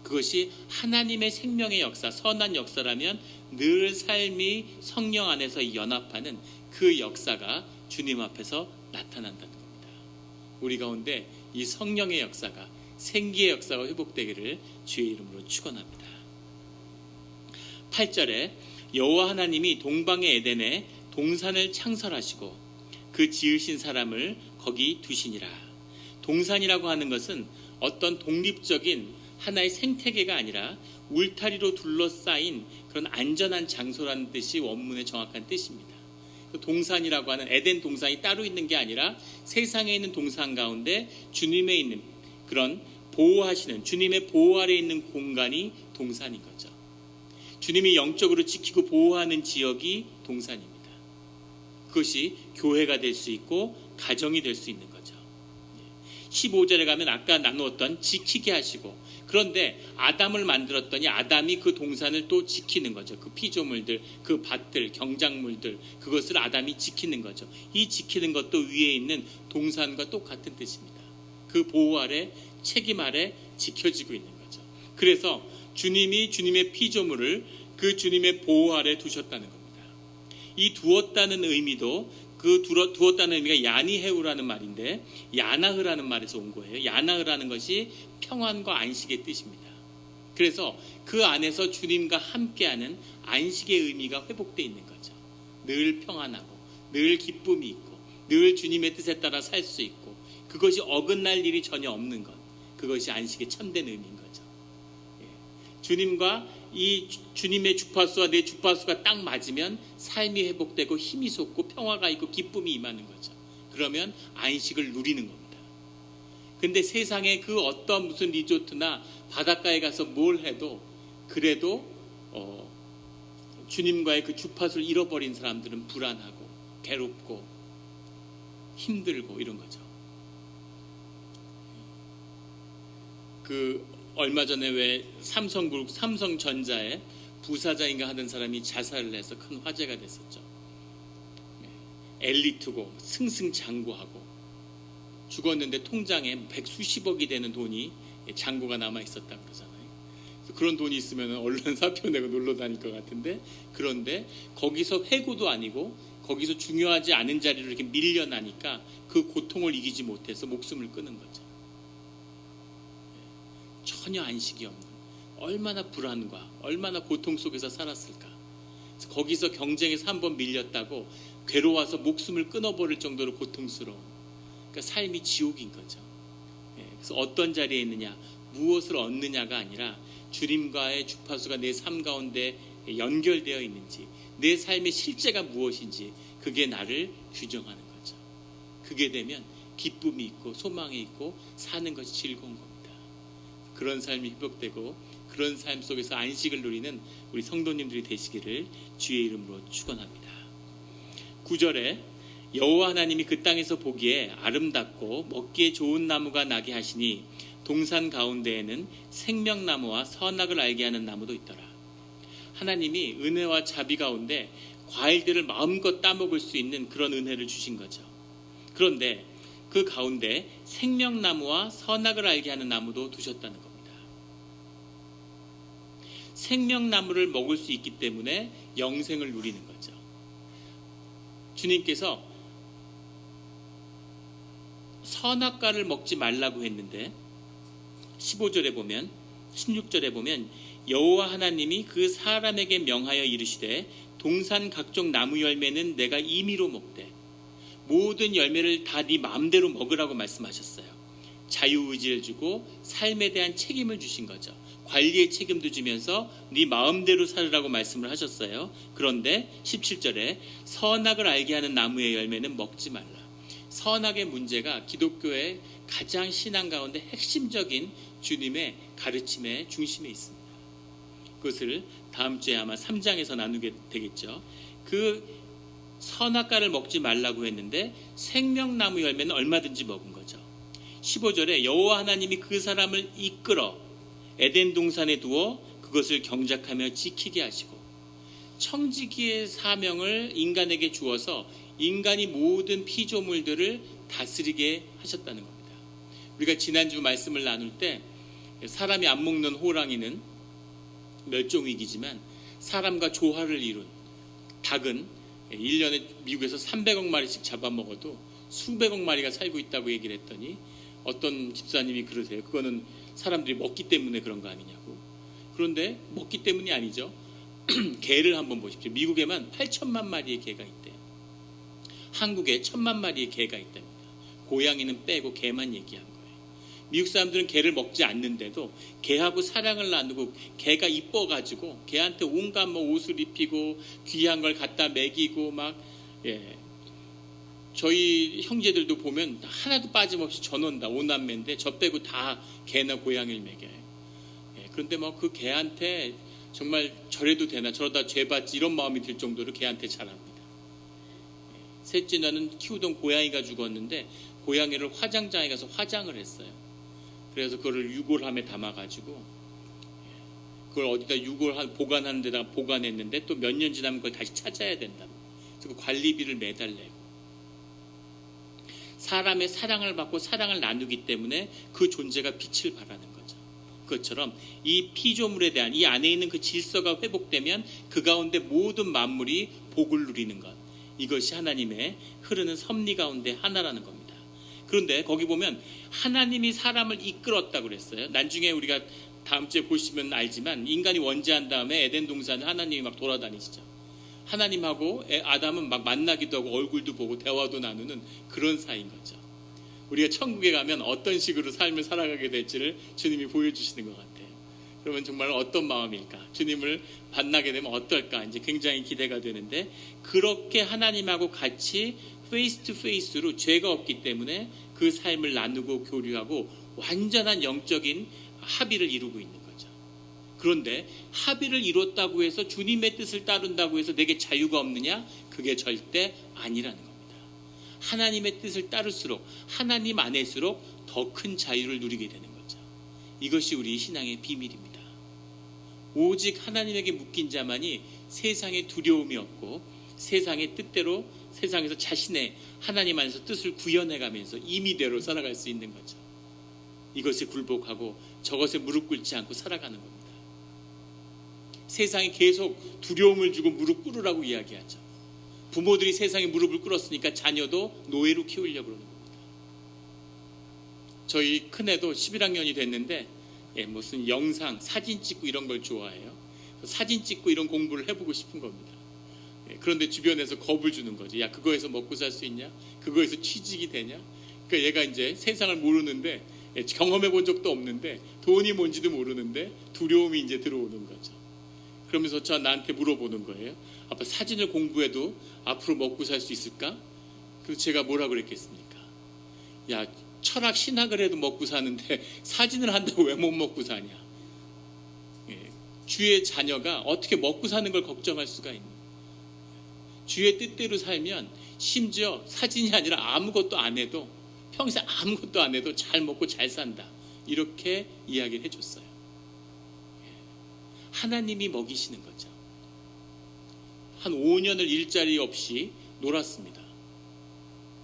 그것이 하나님의 생명의 역사, 선한 역사라면 늘 삶이 성령 안에서 연합하는 그 역사가 주님 앞에서 나타난다는 겁니다. 우리 가운데 이 성령의 역사가, 생기의 역사가 회복되기를 주의 이름으로 축원합니다. 8절에 여호와 하나님이 동방의 에덴에 동산을 창설하시고 그 지으신 사람을 거기 두시니라. 동산이라고 하는 것은 어떤 독립적인 하나의 생태계가 아니라 울타리로 둘러싸인 그런 안전한 장소라는 뜻이 원문의 정확한 뜻입니다. 그 동산이라고 하는 에덴 동산이 따로 있는 게 아니라 세상에 있는 동산 가운데 주님의 있는 그런 보호하시는 주님의 보호 아래 있는 공간이 동산인 거죠. 주님이 영적으로 지키고 보호하는 지역이 동산입니다. 그것이 교회가 될 수 있고 가정이 될 수 있는 거죠. 15절에 가면 아까 나누었던 지키게 하시고, 그런데 아담을 만들었더니 아담이 그 동산을 또 지키는 거죠. 그 피조물들, 그 밭들, 경작물들, 그것을 아담이 지키는 거죠. 이 지키는 것도 위에 있는 동산과 똑같은 뜻입니다. 그 보호 아래, 책임 아래 지켜지고 있는 거죠. 그래서 주님이 주님의 피조물을 그 주님의 보호 아래 두셨다는 겁니다. 이 두었다는 의미도 그 두었다는 의미가 야니헤우라는 말인데 야나흐라는 말에서 온 거예요. 야나흐라는 것이 평안과 안식의 뜻입니다. 그래서 그 안에서 주님과 함께하는 안식의 의미가 회복되어 있는 거죠. 늘 평안하고 늘 기쁨이 있고 늘 주님의 뜻에 따라 살 수 있고 그것이 어긋날 일이 전혀 없는 것, 그것이 안식의 참된 의미인 거죠. 주님과 이 주님의 주파수와 내 주파수가 딱 맞으면 삶이 회복되고 힘이 솟고 평화가 있고 기쁨이 임하는 거죠. 그러면 안식을 누리는 겁니다. 근데 세상에 그 어떤 무슨 리조트나 바닷가에 가서 뭘 해도 그래도 주님과의 그 주파수를 잃어버린 사람들은 불안하고 괴롭고 힘들고 이런 거죠. 그 얼마 전에 왜 삼성전자에 부사장인가 하던 사람이 자살을 해서 큰 화제가 됐었죠. 엘리트고 승승장구하고 죽었는데 통장에 백수십억이 되는 돈이 잔고가 남아 있었다 그러잖아요. 그런 돈이 있으면 얼른 사표 내고 놀러 다닐 것 같은데, 그런데 거기서 회고도 아니고 거기서 중요하지 않은 자리로 이렇게 밀려나니까 그 고통을 이기지 못해서 목숨을 끊은 거죠. 전혀 안식이 없는, 얼마나 불안과 얼마나 고통 속에서 살았을까. 거기서 경쟁에서 한번 밀렸다고 괴로워서 목숨을 끊어버릴 정도로 고통스러운, 그러니까 삶이 지옥인 거죠. 그래서 어떤 자리에 있느냐, 무엇을 얻느냐가 아니라 주님과의 주파수가 내 삶 가운데 연결되어 있는지, 내 삶의 실제가 무엇인지, 그게 나를 규정하는 거죠. 그게 되면 기쁨이 있고 소망이 있고 사는 것이 즐거운 겁니다. 그런 삶이 회복되고 그런 삶 속에서 안식을 누리는 우리 성도님들이 되시기를 주의 이름으로 축원합니다. 9절에 여호와 하나님이 그 땅에서 보기에 아름답고 먹기에 좋은 나무가 나게 하시니 동산 가운데에는 생명나무와 선악을 알게 하는 나무도 있더라. 하나님이 은혜와 자비 가운데 과일들을 마음껏 따먹을 수 있는 그런 은혜를 주신 거죠. 그런데 그 가운데 생명나무와 선악을 알게 하는 나무도 두셨다는 겁니다. 생명나무를 먹을 수 있기 때문에 영생을 누리는 거죠. 주님께서 선악과를 먹지 말라고 했는데 15절에 보면, 16절에 보면 여호와 하나님이 그 사람에게 명하여 이르시되 동산 각종 나무 열매는 내가 임의로 먹되 모든 열매를 다 네 마음대로 먹으라고 말씀하셨어요. 자유의지를 주고 삶에 대한 책임을 주신 거죠. 관리의 책임도 주면서 네 마음대로 살으라고 말씀을 하셨어요. 그런데 17절에 선악을 알게 하는 나무의 열매는 먹지 말라. 선악의 문제가 기독교의 가장 신앙 가운데 핵심적인 주님의 가르침의 중심에 있습니다. 그것을 다음 주에 아마 3장에서 나누게 되겠죠. 그 선악과를 먹지 말라고 했는데 생명나무 열매는 얼마든지 먹은 거죠. 15절에 여호와 하나님이 그 사람을 이끌어 에덴 동산에 두어 그것을 경작하며 지키게 하시고 청지기의 사명을 인간에게 주어서 인간이 모든 피조물들을 다스리게 하셨다는 겁니다. 우리가 지난주 말씀을 나눌 때 사람이 안 먹는 호랑이는 멸종위기지만 사람과 조화를 이룬 닭은 1년에 미국에서 300억 마리씩 잡아먹어도 수백억 마리가 살고 있다고 얘기를 했더니 어떤 집사님이 그러세요. 그거는 사람들이 먹기 때문에 그런 거 아니냐고. 그런데 먹기 때문이 아니죠. 개를 한번 보십시오. 미국에만 8천만 마리의 개가 있대요. 한국에 1,000만 마리의 개가 있답니다. 고양이는 빼고 개만 얘기한 거예요. 미국 사람들은 개를 먹지 않는데도 개하고 사랑을 나누고 개가 이뻐가지고 개한테 온갖 옷을 입히고 귀한 걸 갖다 먹이고 저희 형제들도 보면 하나도 빠짐없이 전원다. 5남매인데 저 빼고 다 개나 고양이를 먹여요. 그런데 그 개한테 정말 저래도 되나 저러다 죄받지 이런 마음이 들 정도로 개한테 잘합니다. 셋째 누나는 키우던 고양이가 죽었는데 고양이를 화장장에 가서 화장을 했어요. 그래서 그거를 유골함에 담아가지고 그걸 어디다 보관하는 데다가 보관했는데 또 몇 년 지나면 그걸 다시 찾아야 된다. 그래서 그 관리비를 매달 내고 사람의 사랑을 받고 사랑을 나누기 때문에 그 존재가 빛을 발하는 거죠. 그것처럼 이 피조물에 대한 이 안에 있는 그 질서가 회복되면 그 가운데 모든 만물이 복을 누리는 것, 이것이 하나님의 흐르는 섭리 가운데 하나라는 겁니다. 그런데 거기 보면 하나님이 사람을 이끌었다고 그랬어요. 나중에 우리가 다음 주에 보시면 알지만 인간이 원죄한 다음에 에덴 동산에 하나님이 막 돌아다니시죠. 하나님하고 아담은 막 만나기도 하고 얼굴도 보고 대화도 나누는 그런 사이인 거죠. 우리가 천국에 가면 어떤 식으로 삶을 살아가게 될지를 주님이 보여주시는 것 같아요. 그러면 정말 어떤 마음일까? 주님을 만나게 되면 어떨까? 이제 굉장히 기대가 되는데 그렇게 하나님하고 같이 페이스 투 페이스로 죄가 없기 때문에 그 삶을 나누고 교류하고 완전한 영적인 합의를 이루고 있는 거죠. 그런데 합의를 이뤘다고 해서 주님의 뜻을 따른다고 해서 내게 자유가 없느냐? 그게 절대 아니라는 겁니다. 하나님의 뜻을 따를수록 하나님 안에서록 더 큰 자유를 누리게 되는 거죠. 이것이 우리 신앙의 비밀입니다. 오직 하나님에게 묶인 자만이 세상에 두려움이 없고 세상의 뜻대로 세상에서 자신의 하나님 안에서 뜻을 구현해가면서 임의대로 살아갈 수 있는 거죠. 이것에 굴복하고 저것에 무릎 꿇지 않고 살아가는 겁니다. 세상이 계속 두려움을 주고 무릎 꿇으라고 이야기하죠. 부모들이 세상에 무릎을 꿇었으니까 자녀도 노예로 키우려고 그러는 겁니다. 저희 큰애도 11학년이 됐는데 무슨 영상, 사진 찍고 이런 걸 좋아해요. 사진 찍고 이런 공부를 해보고 싶은 겁니다. 그런데 주변에서 겁을 주는 거죠. 야, 그거에서 먹고 살 수 있냐? 그거에서 취직이 되냐? 그러니까 얘가 이제 세상을 모르는데 경험해 본 적도 없는데 돈이 뭔지도 모르는데 두려움이 이제 들어오는 거죠. 그러면서 나한테 물어보는 거예요. 아빠, 사진을 공부해도 앞으로 먹고 살 수 있을까? 그래서 제가 뭐라 그랬겠습니까? 야, 철학 신학을 해도 먹고 사는데 사진을 한다고 왜 못 먹고 사냐? 주의 자녀가 어떻게 먹고 사는 걸 걱정할 수가 있냐? 주의 뜻대로 살면 심지어 사진이 아니라 아무것도 안 해도 평생 아무것도 안 해도 잘 먹고 잘 산다. 이렇게 이야기를 해줬어요. 하나님이 먹이시는 거죠. 한 5년을 일자리 없이 놀았습니다.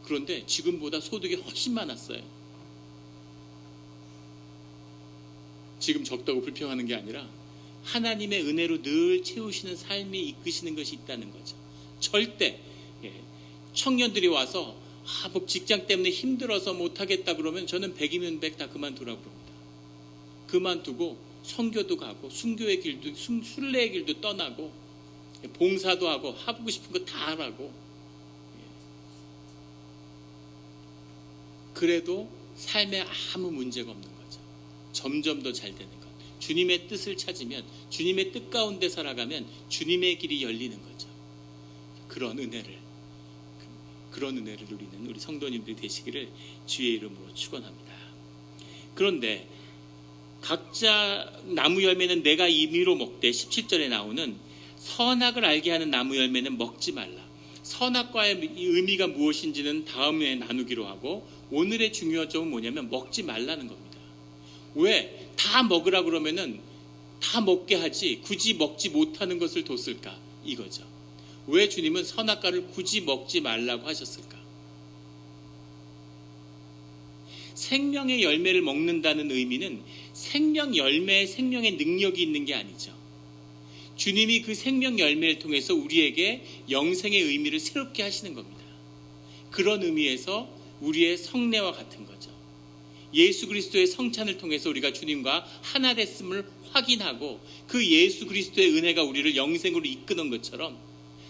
그런데 지금보다 소득이 훨씬 많았어요. 지금 적다고 불평하는 게 아니라 하나님의 은혜로 늘 채우시는 삶이 이끄시는 것이 있다는 거죠. 절대 청년들이 와서 뭐 직장 때문에 힘들어서 못하겠다 그러면 저는 100이면 100 다 그만두라고 그럽니다. 그만두고 선교도 가고 순교의 길도 순례의 길도 떠나고 봉사도 하고 하고 싶은 거 다 하라고. 그래도 삶에 아무 문제가 없는 거죠. 점점 더 잘 되는 것. 주님의 뜻을 찾으면 주님의 뜻 가운데 살아가면 주님의 길이 열리는 거죠. 그런 은혜를 누리는 우리 성도님들이 되시기를 주의 이름으로 축원합니다. 그런데 각자 나무 열매는 내가 임의로 먹되 17절에 나오는 선악을 알게 하는 나무 열매는 먹지 말라. 선악과의 의미가 무엇인지는 다음에 나누기로 하고 오늘의 중요한 점은 뭐냐면 먹지 말라는 겁니다. 왜? 다 먹으라 그러면은 다 먹게 하지 굳이 먹지 못하는 것을 뒀을까? 이거죠. 왜 주님은 선악과를 굳이 먹지 말라고 하셨을까? 생명의 열매를 먹는다는 의미는 생명 열매에 생명의 능력이 있는 게 아니죠. 주님이 그 생명 열매를 통해서 우리에게 영생의 의미를 새롭게 하시는 겁니다. 그런 의미에서 우리의 성례와 같은 거죠. 예수 그리스도의 성찬을 통해서 우리가 주님과 하나 됐음을 확인하고 그 예수 그리스도의 은혜가 우리를 영생으로 이끄는 것처럼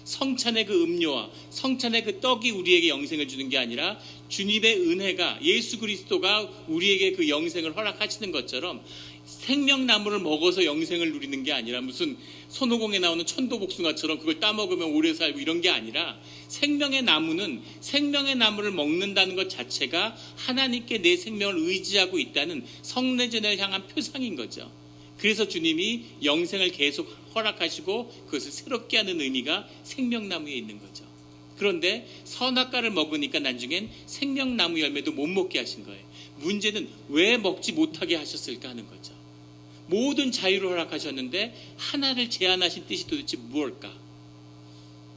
성찬의 그 음료와 성찬의 그 떡이 우리에게 영생을 주는 게 아니라 주님의 은혜가 예수 그리스도가 우리에게 그 영생을 허락하시는 것처럼 생명나무를 먹어서 영생을 누리는 게 아니라 무슨 손오공에 나오는 천도복숭아처럼 그걸 따먹으면 오래 살고 이런 게 아니라 생명의 나무는 생명의 나무를 먹는다는 것 자체가 하나님께 내 생명을 의지하고 있다는 성례전을 향한 표상인 거죠. 그래서 주님이 영생을 계속 허락하시고 그것을 새롭게 하는 의미가 생명나무에 있는 거죠. 그런데 선악과를 먹으니까 나중엔 생명나무 열매도 못 먹게 하신 거예요. 문제는 왜 먹지 못하게 하셨을까 하는 거죠. 모든 자유를 허락하셨는데 하나를 제한하신 뜻이 도대체 무엇일까?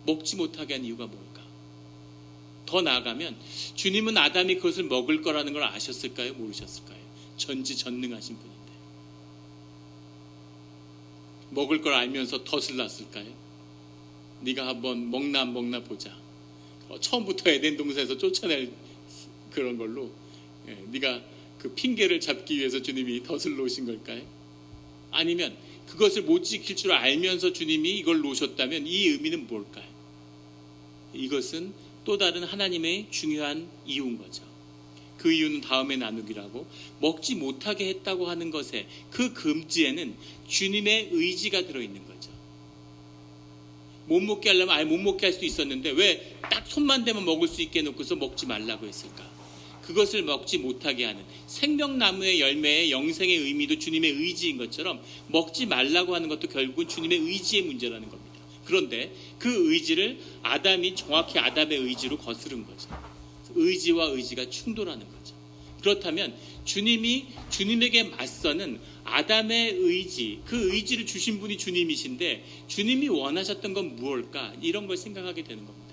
먹지 못하게 한 이유가 뭘까? 더 나아가면 주님은 아담이 그것을 먹을 거라는 걸 아셨을까요? 모르셨을까요? 전지전능하신 분인데 먹을 걸 알면서 덫을 놨을까요? 네가 한번 먹나 안 먹나 보자. 처음부터 에덴 동산에서 쫓아낼 그런 걸로 네가 그 핑계를 잡기 위해서 주님이 덫을 놓으신 걸까요? 아니면 그것을 못 지킬 줄 알면서 주님이 이걸 놓으셨다면 이 의미는 뭘까요? 이것은 또 다른 하나님의 중요한 이유인 거죠. 그 이유는 다음에 나누기라고 먹지 못하게 했다고 하는 것에 그 금지에는 주님의 의지가 들어있는 거죠. 못 먹게 하려면 아예 못 먹게 할 수도 있었는데 왜 딱 손만 대면 먹을 수 있게 해놓고서 먹지 말라고 했을까? 그것을 먹지 못하게 하는 생명나무의 열매의 영생의 의미도 주님의 의지인 것처럼 먹지 말라고 하는 것도 결국은 주님의 의지의 문제라는 겁니다. 그런데 그 의지를 아담이 정확히 아담의 의지로 거스른 거죠. 의지와 의지가 충돌하는 거죠. 그렇다면 주님에게 맞서는 아담의 의지, 그 의지를 주신 분이 주님이신데 주님이 원하셨던 건 무엇일까? 이런 걸 생각하게 되는 겁니다.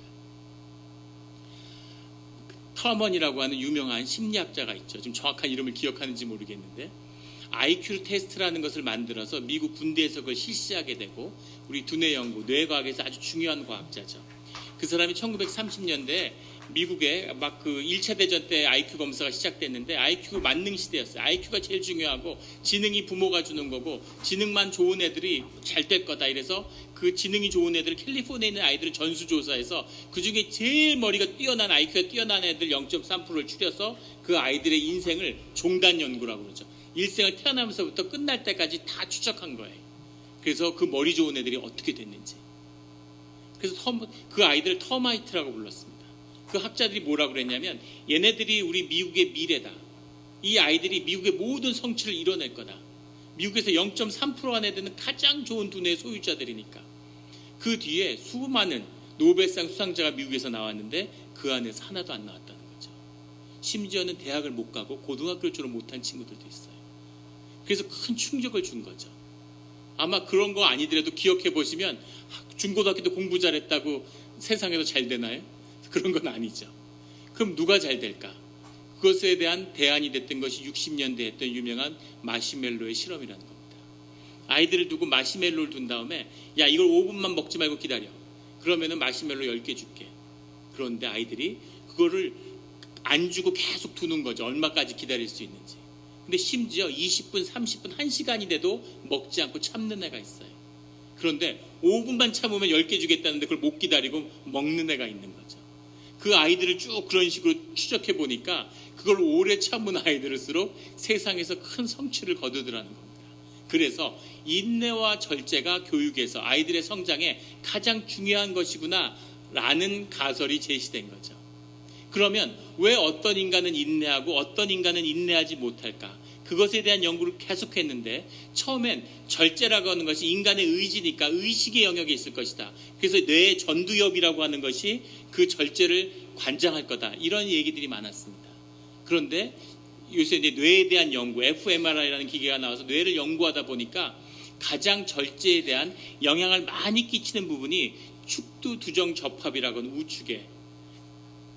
터먼이라고 하는 유명한 심리학자가 있죠. 지금 정확한 이름을 기억하는지 모르겠는데 IQ 테스트라는 것을 만들어서 미국 군대에서 그걸 실시하게 되고 우리 두뇌 연구, 뇌과학에서 아주 중요한 과학자죠. 그 사람이 1930년대에 미국에 막 그 1차 대전 때 IQ 검사가 시작됐는데 IQ 만능 시대였어요. IQ가 제일 중요하고 지능이 부모가 주는 거고 지능만 좋은 애들이 잘 될 거다. 이래서 그 지능이 좋은 애들을 캘리포니아에 있는 아이들을 전수조사해서 그중에 제일 머리가 뛰어난 IQ가 뛰어난 애들 0.3%를 추려서 그 아이들의 인생을 종단 연구라고 그러죠. 일생을 태어나면서부터 끝날 때까지 다 추적한 거예요. 그래서 그 머리 좋은 애들이 어떻게 됐는지. 그래서 그 아이들을 터마이트라고 불렀습니다. 그 학자들이 뭐라고 그랬냐면 얘네들이 우리 미국의 미래다. 이 아이들이 미국의 모든 성취를 이뤄낼 거다. 미국에서 0.3% 안에 드는 가장 좋은 두뇌의 소유자들이니까. 그 뒤에 수많은 노벨상 수상자가 미국에서 나왔는데 그 안에서 하나도 안 나왔다는 거죠. 심지어는 대학을 못 가고 고등학교를 졸업 못한 친구들도 있어요. 그래서 큰 충격을 준 거죠. 아마 그런 거 아니더라도 기억해 보시면 중고등학교 때 공부 잘했다고 세상에서 잘 되나요? 그런 건 아니죠. 그럼 누가 잘 될까? 그것에 대한 대안이 됐던 것이 60년대에 했던 유명한 마시멜로의 실험이라는 겁니다. 아이들을 두고 마시멜로를 둔 다음에 야 이걸 5분만 먹지 말고 기다려. 그러면은 마시멜로 10개 줄게. 그런데 아이들이 그거를 안 주고 계속 두는 거죠. 얼마까지 기다릴 수 있는지. 근데 심지어 20분, 30분, 1시간이 돼도 먹지 않고 참는 애가 있어요. 그런데 5분만 참으면 10개 주겠다는데 그걸 못 기다리고 먹는 애가 있는 거죠. 그 아이들을 쭉 그런 식으로 추적해 보니까 그걸 오래 참은 아이들일수록 세상에서 큰 성취를 거두더라는 겁니다. 그래서 인내와 절제가 교육에서 아이들의 성장에 가장 중요한 것이구나 라는 가설이 제시된 거죠. 그러면 왜 어떤 인간은 인내하고 어떤 인간은 인내하지 못할까? 그것에 대한 연구를 계속했는데 처음엔 절제라고 하는 것이 인간의 의지니까 의식의 영역에 있을 것이다. 그래서 뇌의 전두엽이라고 하는 것이 그 절제를 관장할 거다. 이런 얘기들이 많았습니다. 그런데 요새 이제 뇌에 대한 연구, fMRI라는 기계가 나와서 뇌를 연구하다 보니까 가장 절제에 대한 영향을 많이 끼치는 부분이 축두두정 접합이라고 하는 우측에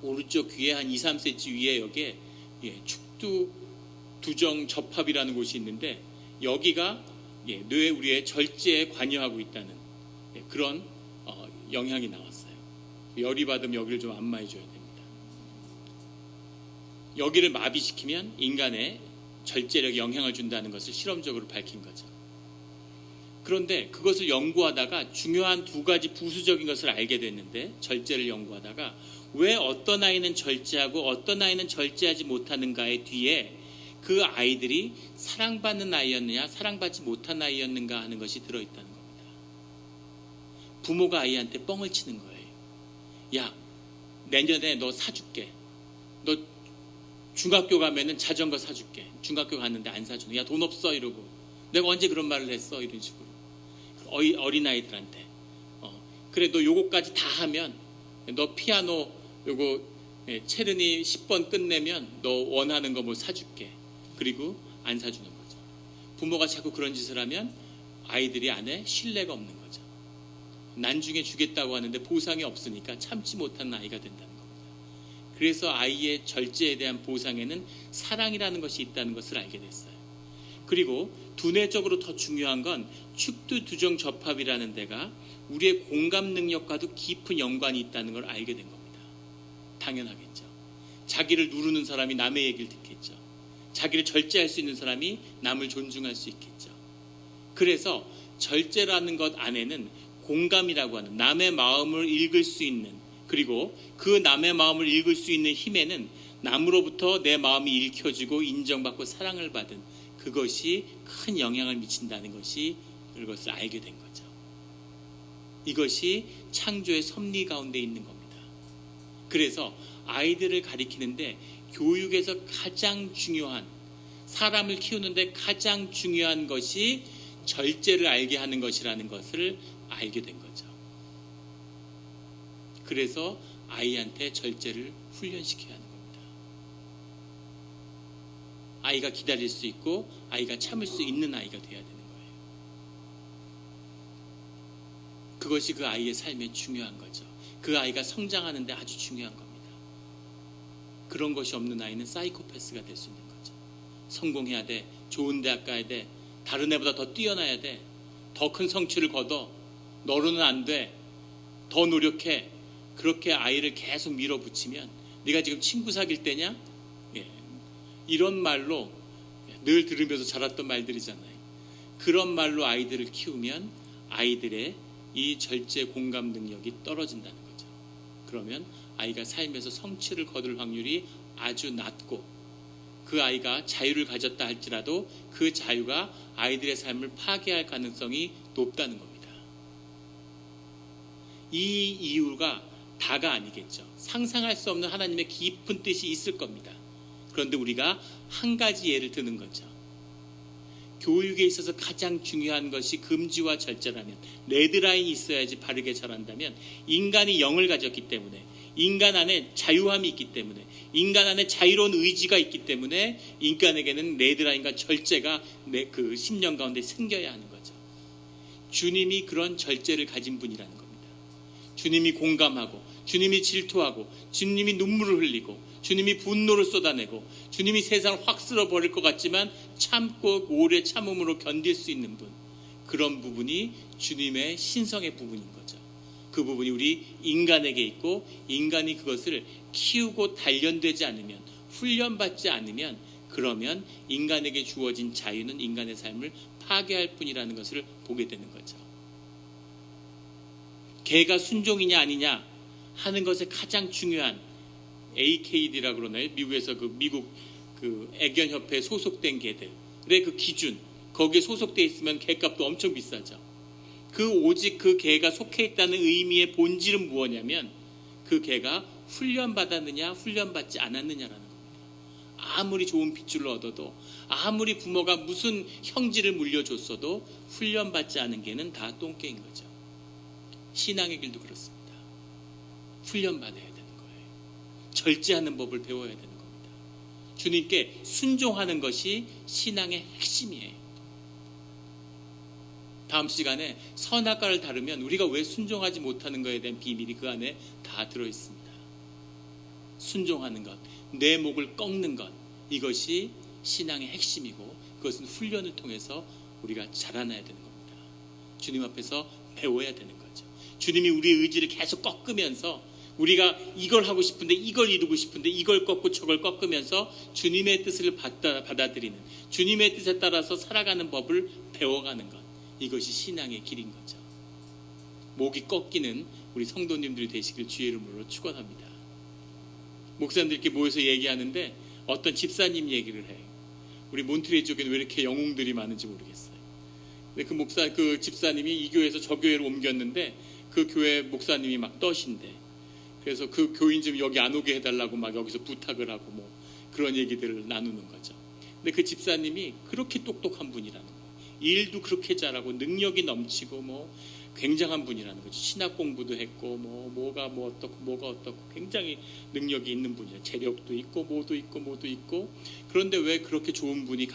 오른쪽 귀에 한 2, 3cm 위에 여기에 축두두정 접합이라는 곳이 있는데 여기가 뇌 우리의 절제에 관여하고 있다는 그런 영향이 나왔어요. 열이 받으면 여기를 좀 안마해 줘야 됩니다. 여기를 마비시키면 인간의 절제력에 영향을 준다는 것을 실험적으로 밝힌 거죠. 그런데 그것을 연구하다가 중요한 두 가지 부수적인 것을 알게 됐는데 절제를 연구하다가 왜 어떤 아이는 절제하고 어떤 아이는 절제하지 못하는가의 뒤에 그 아이들이 사랑받는 아이였느냐 사랑받지 못한 아이였는가 하는 것이 들어있다는 겁니다. 부모가 아이한테 뻥을 치는 거예요. 야 내년에 너 사줄게. 너 중학교 가면은 자전거 사줄게. 중학교 갔는데 안 사주는. 야 돈 없어 이러고. 내가 언제 그런 말을 했어 이런 식으로. 어린아이들한테 그래 너 요거까지 다 하면 너 피아노 요거 체르니 10번 끝내면 너 원하는 거 뭐 사줄게. 그리고 안 사주는 거죠. 부모가 자꾸 그런 짓을 하면 아이들이 안에 신뢰가 없는 거죠. 나중에 주겠다고 하는데 보상이 없으니까 참지 못한 아이가 된다는 겁니다. 그래서 아이의 절제에 대한 보상에는 사랑이라는 것이 있다는 것을 알게 됐어요. 그리고 두뇌적으로 더 중요한 건 축두두정 접합이라는 데가 우리의 공감 능력과도 깊은 연관이 있다는 걸 알게 된 겁니다. 당연하겠죠. 자기를 누르는 사람이 남의 얘기를 듣겠죠. 자기를 절제할 수 있는 사람이 남을 존중할 수 있겠죠. 그래서 절제라는 것 안에는 공감이라고 하는 남의 마음을 읽을 수 있는 그리고 그 남의 마음을 읽을 수 있는 힘에는 남으로부터 내 마음이 읽혀지고 인정받고 사랑을 받은 그것이 큰 영향을 미친다는 것이 그것을 알게 된 거죠. 이것이 창조의 섭리 가운데 있는 겁니다. 그래서 아이들을 가리키는데 교육에서 가장 중요한, 사람을 키우는데 가장 중요한 것이 절제를 알게 하는 것이라는 것을 알게 된 거죠. 그래서 아이한테 절제를 훈련시켜야 하는 겁니다. 아이가 기다릴 수 있고 아이가 참을 수 있는 아이가 돼야 되는 거예요. 그것이 그 아이의 삶에 중요한 거죠. 그 아이가 성장하는 데 아주 중요한 겁니다. 그런 것이 없는 아이는 사이코패스가 될 수 있는 거죠. 성공해야 돼, 좋은 대학 가야 돼, 다른 애보다 더 뛰어나야 돼, 더 큰 성취를 거둬, 너로는 안 돼, 더 노력해. 그렇게 아이를 계속 밀어붙이면 네가 지금 친구 사귈 때냐? 이런 말로 늘 들으면서 자랐던 말들이잖아요. 그런 말로 아이들을 키우면 아이들의 이 절제 공감 능력이 떨어진다는 거죠. 그러면 아이가 삶에서 성취를 거둘 확률이 아주 낮고, 그 아이가 자유를 가졌다 할지라도 그 자유가 아이들의 삶을 파괴할 가능성이 높다는 겁니다. 이 이유가 다가 아니겠죠. 상상할 수 없는 하나님의 깊은 뜻이 있을 겁니다. 그런데 우리가 한 가지 예를 드는 거죠. 교육에 있어서 가장 중요한 것이 금지와 절제라면, 레드라인이 있어야지 바르게 자란다면, 인간이 영을 가졌기 때문에, 인간 안에 자유함이 있기 때문에, 인간 안에 자유로운 의지가 있기 때문에 인간에게는 레드라인과 절제가 그 심령 가운데 생겨야 하는 거죠. 주님이 그런 절제를 가진 분이라는 겁니다. 주님이 공감하고, 주님이 질투하고, 주님이 눈물을 흘리고, 주님이 분노를 쏟아내고, 주님이 세상을 확 쓸어버릴 것 같지만 참고 오래 참음으로 견딜 수 있는 분, 그런 부분이 주님의 신성의 부분인 거죠. 그 부분이 우리 인간에게 있고, 인간이 그것을 키우고 단련되지 않으면, 훈련받지 않으면, 그러면 인간에게 주어진 자유는 인간의 삶을 파괴할 뿐이라는 것을 보게 되는 거죠. 개가 순종이냐 아니냐 하는 것에 가장 중요한 AKD라고 그러나요? 미국에서 미국 애견협회에 소속된 개들의 그 기준, 거기에 소속돼 있으면 개값도 엄청 비싸죠. 오직 그 개가 속해 있다는 의미의 본질은 무엇이냐면, 그 개가 훈련받았느냐 훈련받지 않았느냐라는 겁니다. 아무리 좋은 핏줄을 얻어도, 아무리 부모가 무슨 형질을 물려줬어도 훈련받지 않은 개는 다 똥개인 거죠. 신앙의 길도 그렇습니다. 훈련받아야 되는 거예요. 절제하는 법을 배워야 되는 겁니다. 주님께 순종하는 것이 신앙의 핵심이에요. 다음 시간에 선악과를 다루면 우리가 왜 순종하지 못하는 것에 대한 비밀이 그 안에 다 들어있습니다. 순종하는 것, 내 목을 꺾는 것, 이것이 신앙의 핵심이고, 그것은 훈련을 통해서 우리가 자라나야 되는 겁니다. 주님 앞에서 배워야 되는 거죠. 주님이 우리의 의지를 계속 꺾으면서, 우리가 이걸 하고 싶은데, 이걸 이루고 싶은데 이걸 꺾고 저걸 꺾으면서 주님의 뜻을 받아들이는, 주님의 뜻에 따라서 살아가는 법을 배워가는 것, 이것이 신앙의 길인 거죠. 목이 꺾이는 우리 성도님들이 되시길 주의 이름으로 축원합니다. 목사님들끼리 모여서 얘기하는데 어떤 집사님 얘기를 해요. 우리 몬트리올 쪽에는 왜 이렇게 영웅들이 많은지 모르겠어요. 근데 그 집사님이 이 교회에서 저 교회로 옮겼는데 그 교회 목사님이 막 떠신대. 그래서 그 교인 좀 여기 안 오게 해달라고 막 여기서 부탁을 하고 뭐 그런 얘기들을 나누는 거죠. 근데 그 집사님이 그렇게 똑똑한 분이라는 거예요. 일도 그렇게 잘하고 능력이 넘치고 뭐 굉장한 분이라는 거죠. 신학 공부도 했고 뭐가 어떻고 굉장히 능력이 있는 분이에요. 재력도 있고 뭐도 있고. 그런데 왜 그렇게 좋은 분이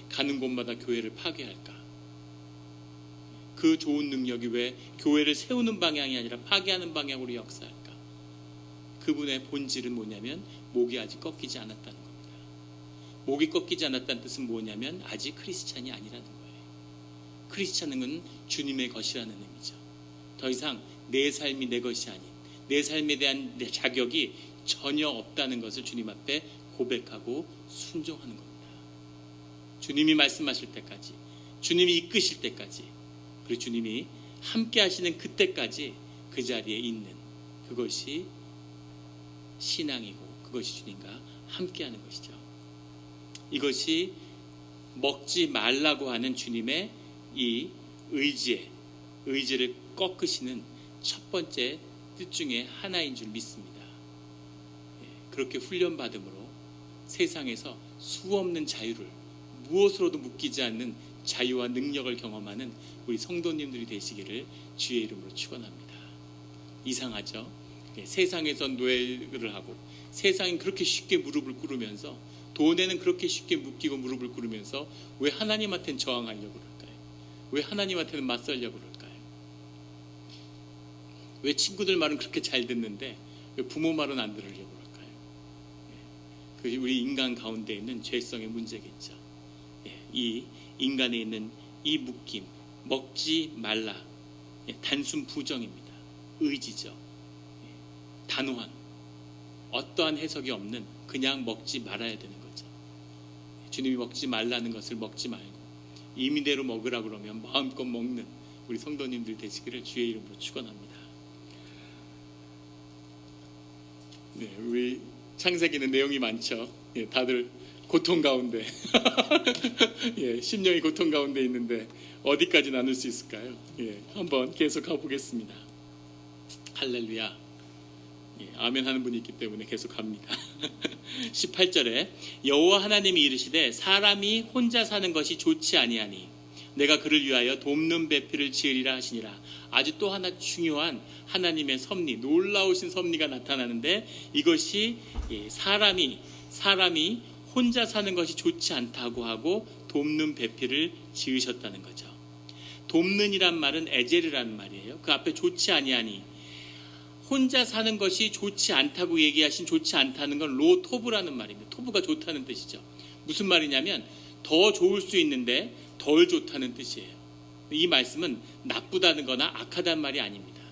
가는 곳마다 교회를 파괴할까? 그 좋은 능력이 왜 교회를 세우는 방향이 아니라 파괴하는 방향으로 역사할까? 그분의 본질은 뭐냐면 목이 아직 꺾이지 않았다는 겁니다. 목이 꺾이지 않았다는 뜻은 뭐냐면 아직 크리스찬이 아니라는 거예요. 크리스찬은 주님의 것이라는 의미죠. 더 이상 내 삶이 내 것이 아닌, 내 삶에 대한 내 자격이 전혀 없다는 것을 주님 앞에 고백하고 순종하는 겁니다. 주님이 말씀하실 때까지, 주님이 이끄실 때까지, 그리고 주님이 함께 하시는 그때까지 그 자리에 있는, 그것이 신앙이고 그것이 주님과 함께하는 것이죠. 이것이 먹지 말라고 하는 주님의 이 의지를 꺾으시는 첫 번째 뜻 중에 하나인 줄 믿습니다. 그렇게 훈련받음으로 세상에서 수없는 자유를 무엇으로도 묶이지 않는 자유와 능력을 경험하는 우리 성도님들이 되시기를 주의 이름으로 축원합니다. 이상하죠? 세상에선 노예를 하고 세상은 그렇게 쉽게 무릎을 꿇으면서 돈에는 그렇게 쉽게 묶이고 무릎을 꿇으면서 왜 하나님한테는 저항하려고 그럴까요? 왜 하나님한테는 맞설려고 그럴까요? 왜 친구들 말은 그렇게 잘 듣는데 왜 부모 말은 안 들으려고 그럴까요? 그게 우리 인간 가운데 있는 죄성의 문제겠죠. 이 인간에 있는 이 묶임, 먹지 말라, 단순 부정입니다. 의지죠. 단호한, 어떠한 해석이 없는 그냥 먹지 말아야 되는 거죠. 주님이 먹지 말라는 것을 먹지 말고 임의대로 먹으라 그러면 마음껏 먹는 우리 성도님들 되시기를 주의 이름으로 축원합니다. 네, 우리 창세기는 내용이 많죠. 다들 고통 가운데 심령이 고통 가운데 있는데 어디까지 나눌 수 있을까요? 한번 계속 가보겠습니다. 할렐루야. 아멘 하는 분이 있기 때문에 계속 갑니다. 18절에 여호와 하나님이 이르시되 사람이 혼자 사는 것이 좋지 아니하니 내가 그를 위하여 돕는 배필을 지으리라 하시니라. 아주 또 하나 중요한 하나님의 섭리, 놀라우신 섭리가 나타나는데 이것이 사람이 혼자 사는 것이 좋지 않다고 하고 돕는 배필을 지으셨다는 거죠. 돕는이란 말은 에제르라는 말이에요. 그 앞에 좋지 아니하니, 혼자 사는 것이 좋지 않다고 얘기하신 좋지 않다는 건 로토브라는 말입니다. 토브가 좋다는 뜻이죠. 무슨 말이냐면 더 좋을 수 있는데 덜 좋다는 뜻이에요. 이 말씀은 나쁘다는 거나 악하다는 말이 아닙니다.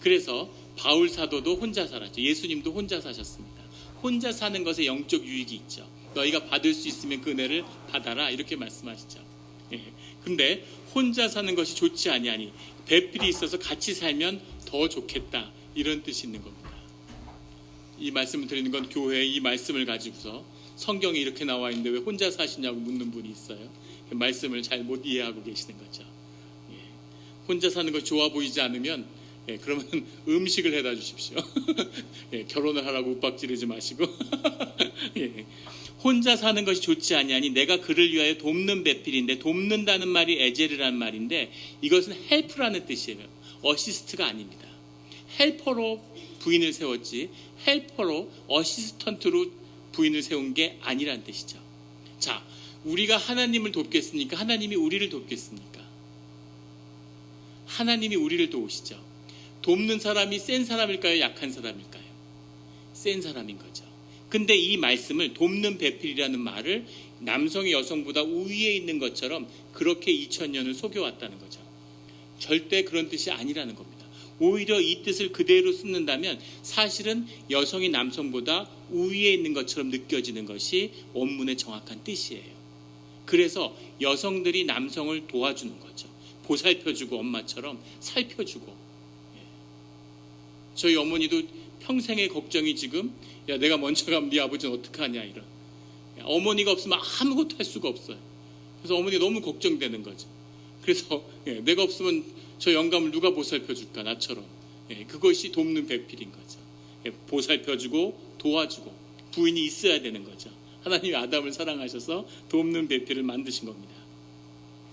그래서 바울 사도도 혼자 살았죠. 예수님도 혼자 사셨습니다. 혼자 사는 것에 영적 유익이 있죠. 너희가 받을 수 있으면 그 은혜를 받아라, 이렇게 말씀하시죠. 근데 혼자 사는 것이 좋지 아니하니 배필이 있어서 같이 살면 더 좋겠다, 이런 뜻이 있는 겁니다. 이 말씀을 드리는 건 교회에 이 말씀을 가지고서 성경에 이렇게 나와 있는데 왜 혼자 사시냐고 묻는 분이 있어요. 말씀을 잘 못 이해하고 계시는 거죠. 혼자 사는 거 좋아 보이지 않으면 그러면 음식을 해다 주십시오. 결혼을 하라고 윽박지르지 마시고 혼자 사는 것이 좋지 아니하니 내가 그를 위하여 돕는 배필인데, 돕는다는 말이 에제르라는 말인데 이것은 헬프라는 뜻이에요. 어시스트가 아닙니다. 헬퍼로 부인을 세웠지 헬퍼로 어시스턴트로 부인을 세운 게 아니란 뜻이죠. 자, 우리가 하나님을 돕겠습니까? 하나님이 우리를 돕겠습니까? 하나님이 우리를 도우시죠. 돕는 사람이 센 사람일까요? 약한 사람일까요? 센 사람인 거죠. 근데 이 말씀을 돕는 배필이라는 말을 남성이 여성보다 우위에 있는 것처럼 그렇게 2000년을 속여왔다는 거죠. 절대 그런 뜻이 아니라는 겁니다. 오히려 이 뜻을 그대로 쓰는다면 사실은 여성이 남성보다 우위에 있는 것처럼 느껴지는 것이 원문의 정확한 뜻이에요. 그래서 여성들이 남성을 도와주는 거죠. 보살펴주고 엄마처럼 살펴주고. 저희 어머니도 평생의 걱정이 지금 야, 내가 먼저 가면 네 아버지는 어떡하냐, 이런. 어머니가 없으면 아무것도 할 수가 없어요. 그래서 어머니가 너무 걱정되는 거죠. 그래서 내가 없으면 저 영감을 누가 보살펴줄까, 나처럼. 그것이 돕는 배필인 거죠. 보살펴주고 도와주고 부인이 있어야 되는 거죠. 하나님이 아담을 사랑하셔서 돕는 배필을 만드신 겁니다.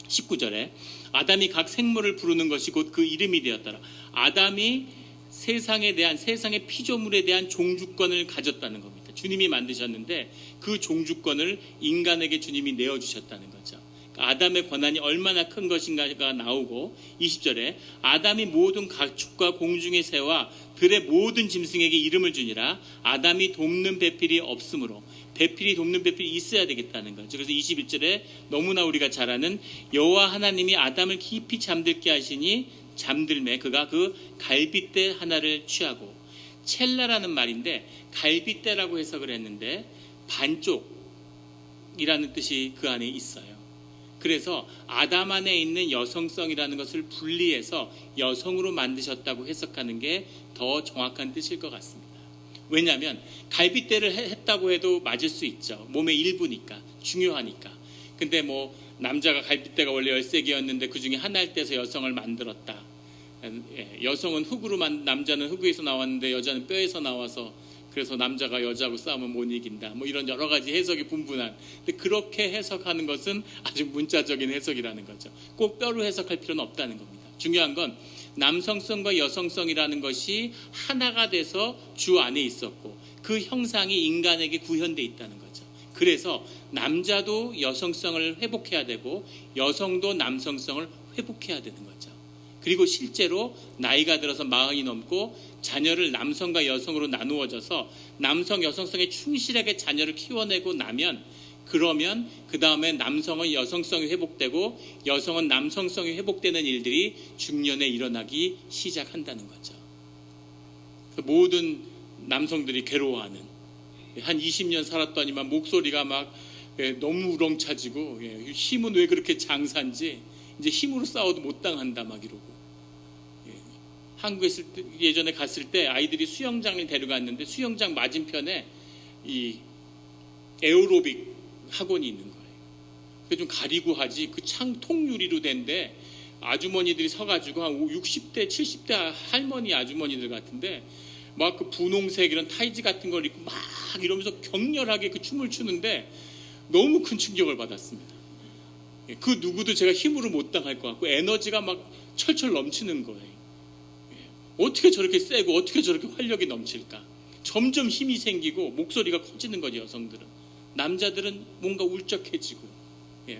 19절에 아담이 각 생물을 부르는 것이 곧 그 이름이 되었더라. 아담이 세상에 대한, 세상의 피조물에 대한 종주권을 가졌다는 겁니다. 주님이 만드셨는데 그 종주권을 인간에게 주님이 내어주셨다는 거죠. 아담의 권한이 얼마나 큰 것인가가 나오고, 20절에 아담이 모든 가축과 공중의 새와 들의 모든 짐승에게 이름을 주니라. 아담이 돕는 배필이 없으므로, 배필이 돕는 배필이 있어야 되겠다는 거죠. 그래서 21절에 너무나 우리가 잘 아는 여호와 하나님이 아담을 깊이 잠들게 하시니 잠들매 그가 그 갈빗대 하나를 취하고, 첼라라는 말인데 갈빗대라고 해석을 했는데 반쪽이라는 뜻이 그 안에 있어요. 그래서 아담 안에 있는 여성성이라는 것을 분리해서 여성으로 만드셨다고 해석하는 게 더 정확한 뜻일 것 같습니다. 왜냐하면 갈빗대를 했다고 해도 맞을 수 있죠. 몸의 일부니까, 중요하니까. 근데 뭐 남자가 갈빗대가 원래 13개였는데 그 중에 하나를 떼서 여성을 만들었다. 여성은 흙으로만, 남자는 흙에서 나왔는데 여자는 뼈에서 나와서 그래서 남자가 여자하고 싸우면 못 이긴다. 뭐 이런 여러 가지 해석이 분분한. 근데 그렇게 해석하는 것은 아주 문자적인 해석이라는 거죠. 꼭 뼈로 해석할 필요는 없다는 겁니다. 중요한 건 남성성과 여성성이라는 것이 하나가 돼서 주 안에 있었고 그 형상이 인간에게 구현돼 있다는 거죠. 그래서 남자도 여성성을 회복해야 되고 여성도 남성성을 회복해야 되는 거죠. 그리고 실제로 나이가 들어서 40이 넘고 자녀를 남성과 여성으로 나누어져서 남성 여성성에 충실하게 자녀를 키워내고 나면 그러면 그 다음에 남성은 여성성이 회복되고 여성은 남성성이 회복되는 일들이 중년에 일어나기 시작한다는 거죠. 모든 남성들이 괴로워하는 한 20년 살았더니만 목소리가 막 너무 우렁차지고 힘은 왜 그렇게 장사인지 이제 힘으로 싸워도 못 당한다 막 이러고. 한국에 있을 때, 예전에 갔을 때 아이들이 수영장을 데려갔는데 수영장 맞은편에 이 에어로빅 학원이 있는 거예요. 그래서 좀 가리고 하지 그 창 통유리로 된데 아주머니들이 서가지고 한 60대 70대 할머니 아주머니들 같은데 막 그 분홍색 이런 타이즈 같은 걸 입고 막 이러면서 격렬하게 그 춤을 추는데 너무 큰 충격을 받았습니다. 그 누구도 제가 힘으로 못 당할 것 같고 에너지가 막 철철 넘치는 거예요. 어떻게 저렇게 세고 어떻게 저렇게 활력이 넘칠까? 점점 힘이 생기고 목소리가 커지는 거죠. 여성들은. 남자들은 뭔가 울적해지고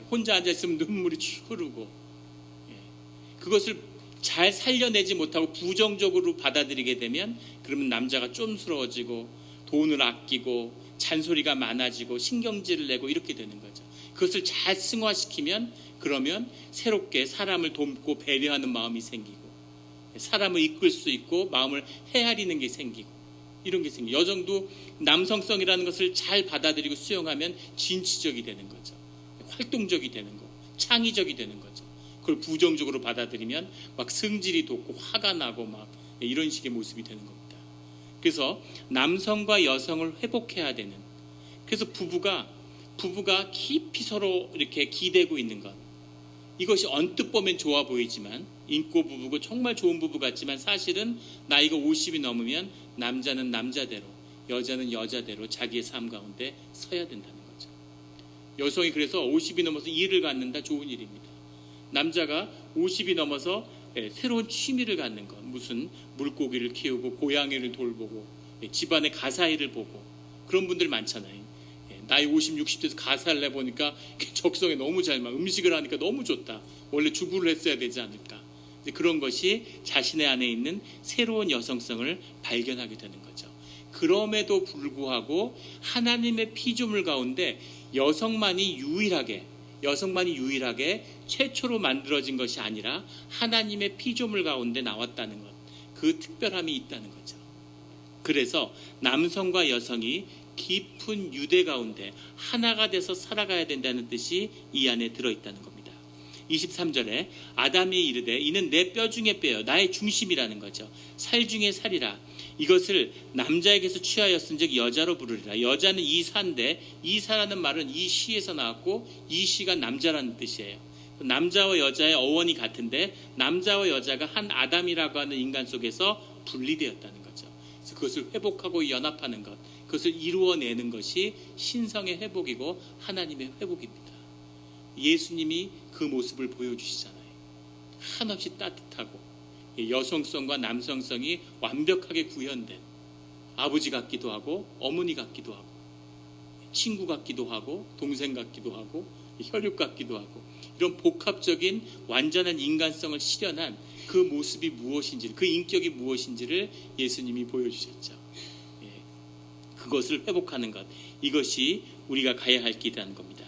혼자 앉아있으면 눈물이 쭉 흐르고 그것을 잘 살려내지 못하고 부정적으로 받아들이게 되면 그러면 남자가 쫌스러워지고 돈을 아끼고 잔소리가 많아지고 신경질을 내고 이렇게 되는 거죠. 그것을 잘 승화시키면 그러면 새롭게 사람을 돕고 배려하는 마음이 생기고 사람을 이끌 수 있고 마음을 헤아리는 게 생기고 이런 게 생기고 여성도 남성성이라는 것을 잘 받아들이고 수용하면 진취적이 되는 거죠. 활동적이 되는 거, 창의적이 되는 거죠. 그걸 부정적으로 받아들이면 막 성질이 돋고 화가 나고 막 이런 식의 모습이 되는 겁니다. 그래서 남성과 여성을 회복해야 되는 그래서 부부가 깊이 서로 이렇게 기대고 있는 것 이것이 언뜻 보면 좋아 보이지만 인고 부부고 정말 좋은 부부 같지만 사실은 나이가 50이 넘으면 남자는 남자대로 여자는 여자대로 자기의 삶 가운데 서야 된다는 거죠. 여성이 그래서 50이 넘어서 일을 갖는다 좋은 일입니다. 남자가 50이 넘어서 새로운 취미를 갖는 것 무슨 물고기를 키우고 고양이를 돌보고 집안의 가사일을 보고 그런 분들 많잖아요. 나이 50, 60대에서 가사를 내보니까 적성에 너무 잘 맞아. 음식을 하니까 너무 좋다. 원래 주부를 했어야 되지 않을까. 그런 것이 자신의 안에 있는 새로운 여성성을 발견하게 되는 거죠. 그럼에도 불구하고 하나님의 피조물 가운데 여성만이 유일하게 최초로 만들어진 것이 아니라 하나님의 피조물 가운데 나왔다는 것. 그 특별함이 있다는 거죠. 그래서 남성과 여성이 깊은 유대 가운데 하나가 돼서 살아가야 된다는 뜻이 이 안에 들어있다는 겁니다. 23절에 아담이 이르되 이는 내 뼈 중에 뼈요 나의 중심이라는 거죠. 살 중에 살이라. 이것을 남자에게서 취하였은즉 여자로 부르리라. 여자는 이사인데 이사라는 말은 이 시에서 나왔고 이 시가 남자라는 뜻이에요. 남자와 여자의 어원이 같은데 남자와 여자가 한 아담이라고 하는 인간 속에서 분리되었다는 거죠. 그래서 그것을 회복하고 연합하는 것 그것을 이루어내는 것이 신성의 회복이고 하나님의 회복입니다. 예수님이 그 모습을 보여주시잖아요. 한없이 따뜻하고 여성성과 남성성이 완벽하게 구현된 아버지 같기도 하고 어머니 같기도 하고 친구 같기도 하고 동생 같기도 하고 혈육 같기도 하고 이런 복합적인 완전한 인간성을 실현한 그 모습이 무엇인지 그 인격이 무엇인지를 예수님이 보여주셨죠. 그것을 회복하는 것 이것이 우리가 가야 할 길이라는 겁니다.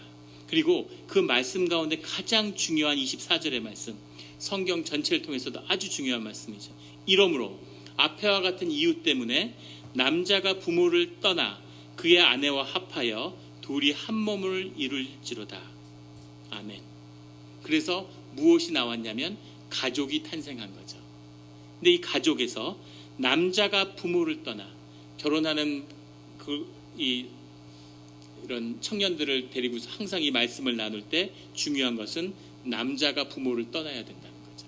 그리고 그 말씀 가운데 가장 중요한 24절의 말씀 성경 전체를 통해서도 아주 중요한 말씀이죠. 이러므로 앞에와 같은 이유 때문에 남자가 부모를 떠나 그의 아내와 합하여 둘이 한 몸을 이룰지로다. 아멘. 그래서 무엇이 나왔냐면 가족이 탄생한 거죠. 근데 이 가족에서 남자가 부모를 떠나 결혼하는 이런 청년들을 데리고서 항상 이 말씀을 나눌 때 중요한 것은 남자가 부모를 떠나야 된다는 거죠.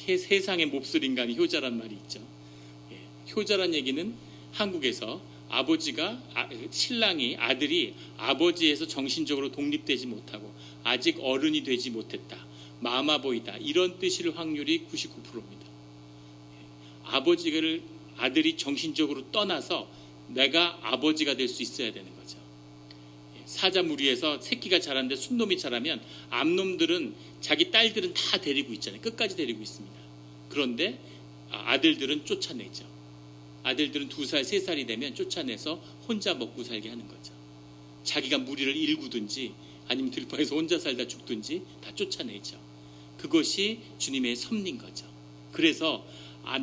세상의 몹쓸 인간이 효자란 말이 있죠. 효자란 얘기는 한국에서 신랑이 아들이 아버지에서 정신적으로 독립되지 못하고 아직 어른이 되지 못했다, 마마보이다, 이런 뜻일 확률이 99%입니다. 아들이 정신적으로 떠나서 내가 아버지가 될 수 있어야 되는 거죠. 사자무리에서 새끼가 자랐는데 순놈이 자라면 암놈들은 자기 딸들은 다 데리고 있잖아요. 끝까지 데리고 있습니다. 그런데 아들들은 쫓아내죠. 아들들은 2살, 3살이 되면 쫓아내서 혼자 먹고 살게 하는 거죠. 자기가 무리를 일구든지 아니면 들판에서 혼자 살다 죽든지 다 쫓아내죠. 그것이 주님의 섭리인 거죠. 그래서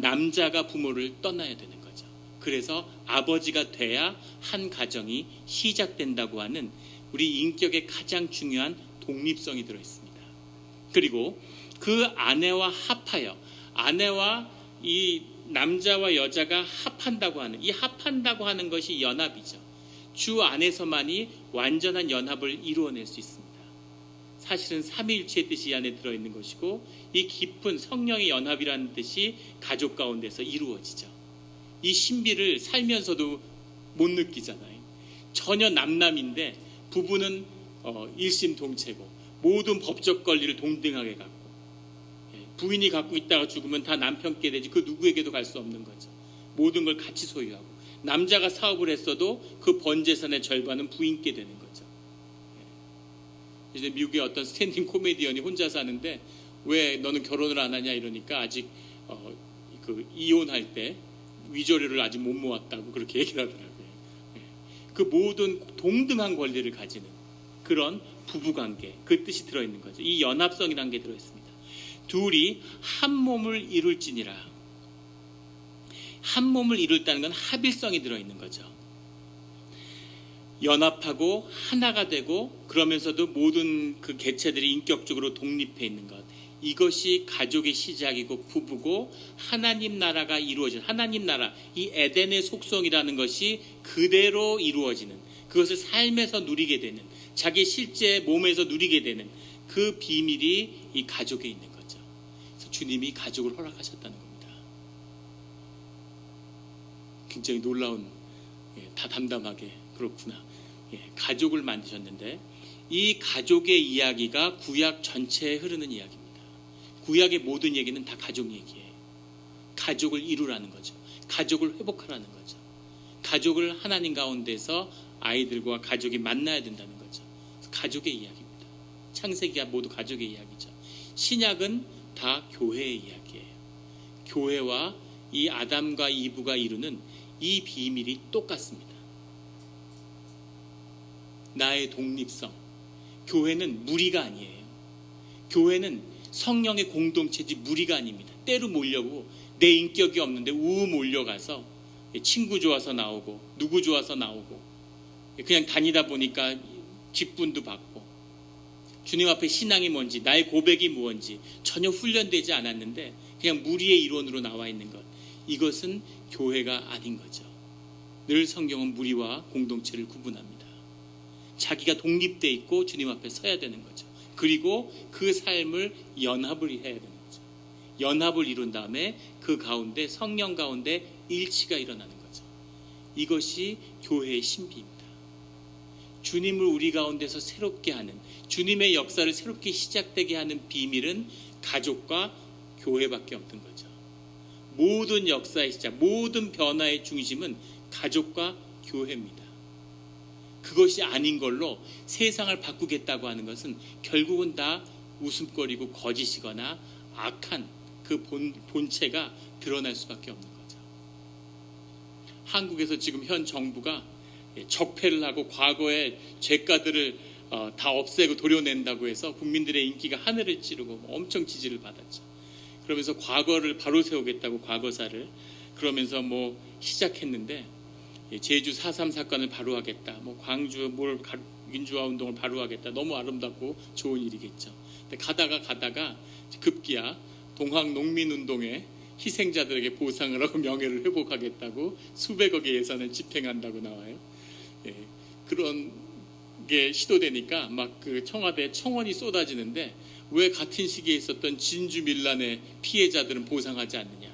남자가 부모를 떠나야 되는 거죠. 그래서 아버지가 돼야 한 가정이 시작된다고 하는 우리 인격의 가장 중요한 독립성이 들어있습니다. 그리고 그 아내와 합하여, 아내와 이 남자와 여자가 합한다고 하는, 이 합한다고 하는 것이 연합이죠. 주 안에서만이 완전한 연합을 이루어낼 수 있습니다. 사실은 삼위일체의 뜻이 이 안에 들어있는 것이고, 이 깊은 성령의 연합이라는 뜻이 가족 가운데서 이루어지죠. 이 신비를 살면서도 못 느끼잖아요. 전혀 남남인데 부부는 일심동체고 모든 법적 권리를 동등하게 갖고, 부인이 갖고 있다가 죽으면 다 남편께 되지 그 누구에게도 갈 수 없는 거죠. 모든 걸 같이 소유하고, 남자가 사업을 했어도 그 번 재산의 절반은 부인께 되는 거죠. 이제 미국의 어떤 스탠딩 코미디언이 혼자 사는데 왜 너는 결혼을 안 하냐 이러니까 아직 이혼할 때 위조료를 아직 못 모았다고 그렇게 얘기를 하더라고요. 그 모든 동등한 권리를 가지는 그런 부부관계, 그 뜻이 들어있는 거죠. 이 연합성이라는 게 들어있습니다. 둘이 한 몸을 이룰지니라. 한 몸을 이룰다는 건 합일성이 들어있는 거죠. 연합하고 하나가 되고 그러면서도 모든 그 개체들이 인격적으로 독립해 있는 것, 이것이 가족의 시작이고 부부고 하나님 나라가 이루어지는, 하나님 나라, 이 에덴의 속성이라는 것이 그대로 이루어지는, 그것을 삶에서 누리게 되는, 자기 실제 몸에서 누리게 되는 그 비밀이 이 가족에 있는 거죠. 그래서 주님이 가족을 허락하셨다는 겁니다. 굉장히 놀라운, 다 담담하게 그렇구나. 가족을 만드셨는데 이 가족의 이야기가 구약 전체에 흐르는 이야기입니다. 구약의 모든 얘기는 다 가족 얘기예요. 가족을 이루라는 거죠. 가족을 회복하라는 거죠. 가족을 하나님 가운데서 아이들과 가족이 만나야 된다는 거죠. 가족의 이야기입니다. 창세기가 모두 가족의 이야기죠. 신약은 다 교회의 이야기예요. 교회와 이 아담과 이브가 이루는 이 비밀이 똑같습니다. 나의 독립성. 교회는 무리가 아니에요. 교회는 성령의 공동체지 무리가 아닙니다. 때로 몰려고 내 인격이 없는데 우우 몰려가서 친구 좋아서 나오고 누구 좋아서 나오고 그냥 다니다 보니까 직분도 받고 주님 앞에 신앙이 뭔지 나의 고백이 무언지 전혀 훈련되지 않았는데 그냥 무리의 이론으로 나와 있는 것, 이것은 교회가 아닌 거죠. 늘 성경은 무리와 공동체를 구분합니다. 자기가 독립돼 있고 주님 앞에 서야 되는 거죠. 그리고 그 삶을 연합을 해야 되는 거죠. 연합을 이룬 다음에 그 가운데 성령 가운데 일치가 일어나는 거죠. 이것이 교회의 신비입니다. 주님을 우리 가운데서 새롭게 하는, 주님의 역사를 새롭게 시작되게 하는 비밀은 가족과 교회밖에 없는 거죠. 모든 역사의 시작, 모든 변화의 중심은 가족과 교회입니다. 그것이 아닌 걸로 세상을 바꾸겠다고 하는 것은 결국은 다 웃음거리고 거짓이거나 악한 그 본체가 드러날 수밖에 없는 거죠. 한국에서 지금 현 정부가 적폐를 하고 과거의 죄가들을 다 없애고 도려낸다고 해서 국민들의 인기가 하늘을 찌르고 엄청 지지를 받았죠. 그러면서 과거를 바로 세우겠다고 과거사를 그러면서 시작했는데 제주 4.3 사건을 바로 하겠다, 광주 민주화 운동을 바로 하겠다, 너무 아름답고 좋은 일이겠죠. 근데 가다가 급기야 동학 농민운동에 희생자들에게 보상을 하고 명예를 회복하겠다고 수백억의 예산을 집행한다고 나와요. 그런 게 시도되니까 그 청와대 청원이 쏟아지는데 왜 같은 시기에 있었던 진주 밀란의 피해자들은 보상하지 않느냐?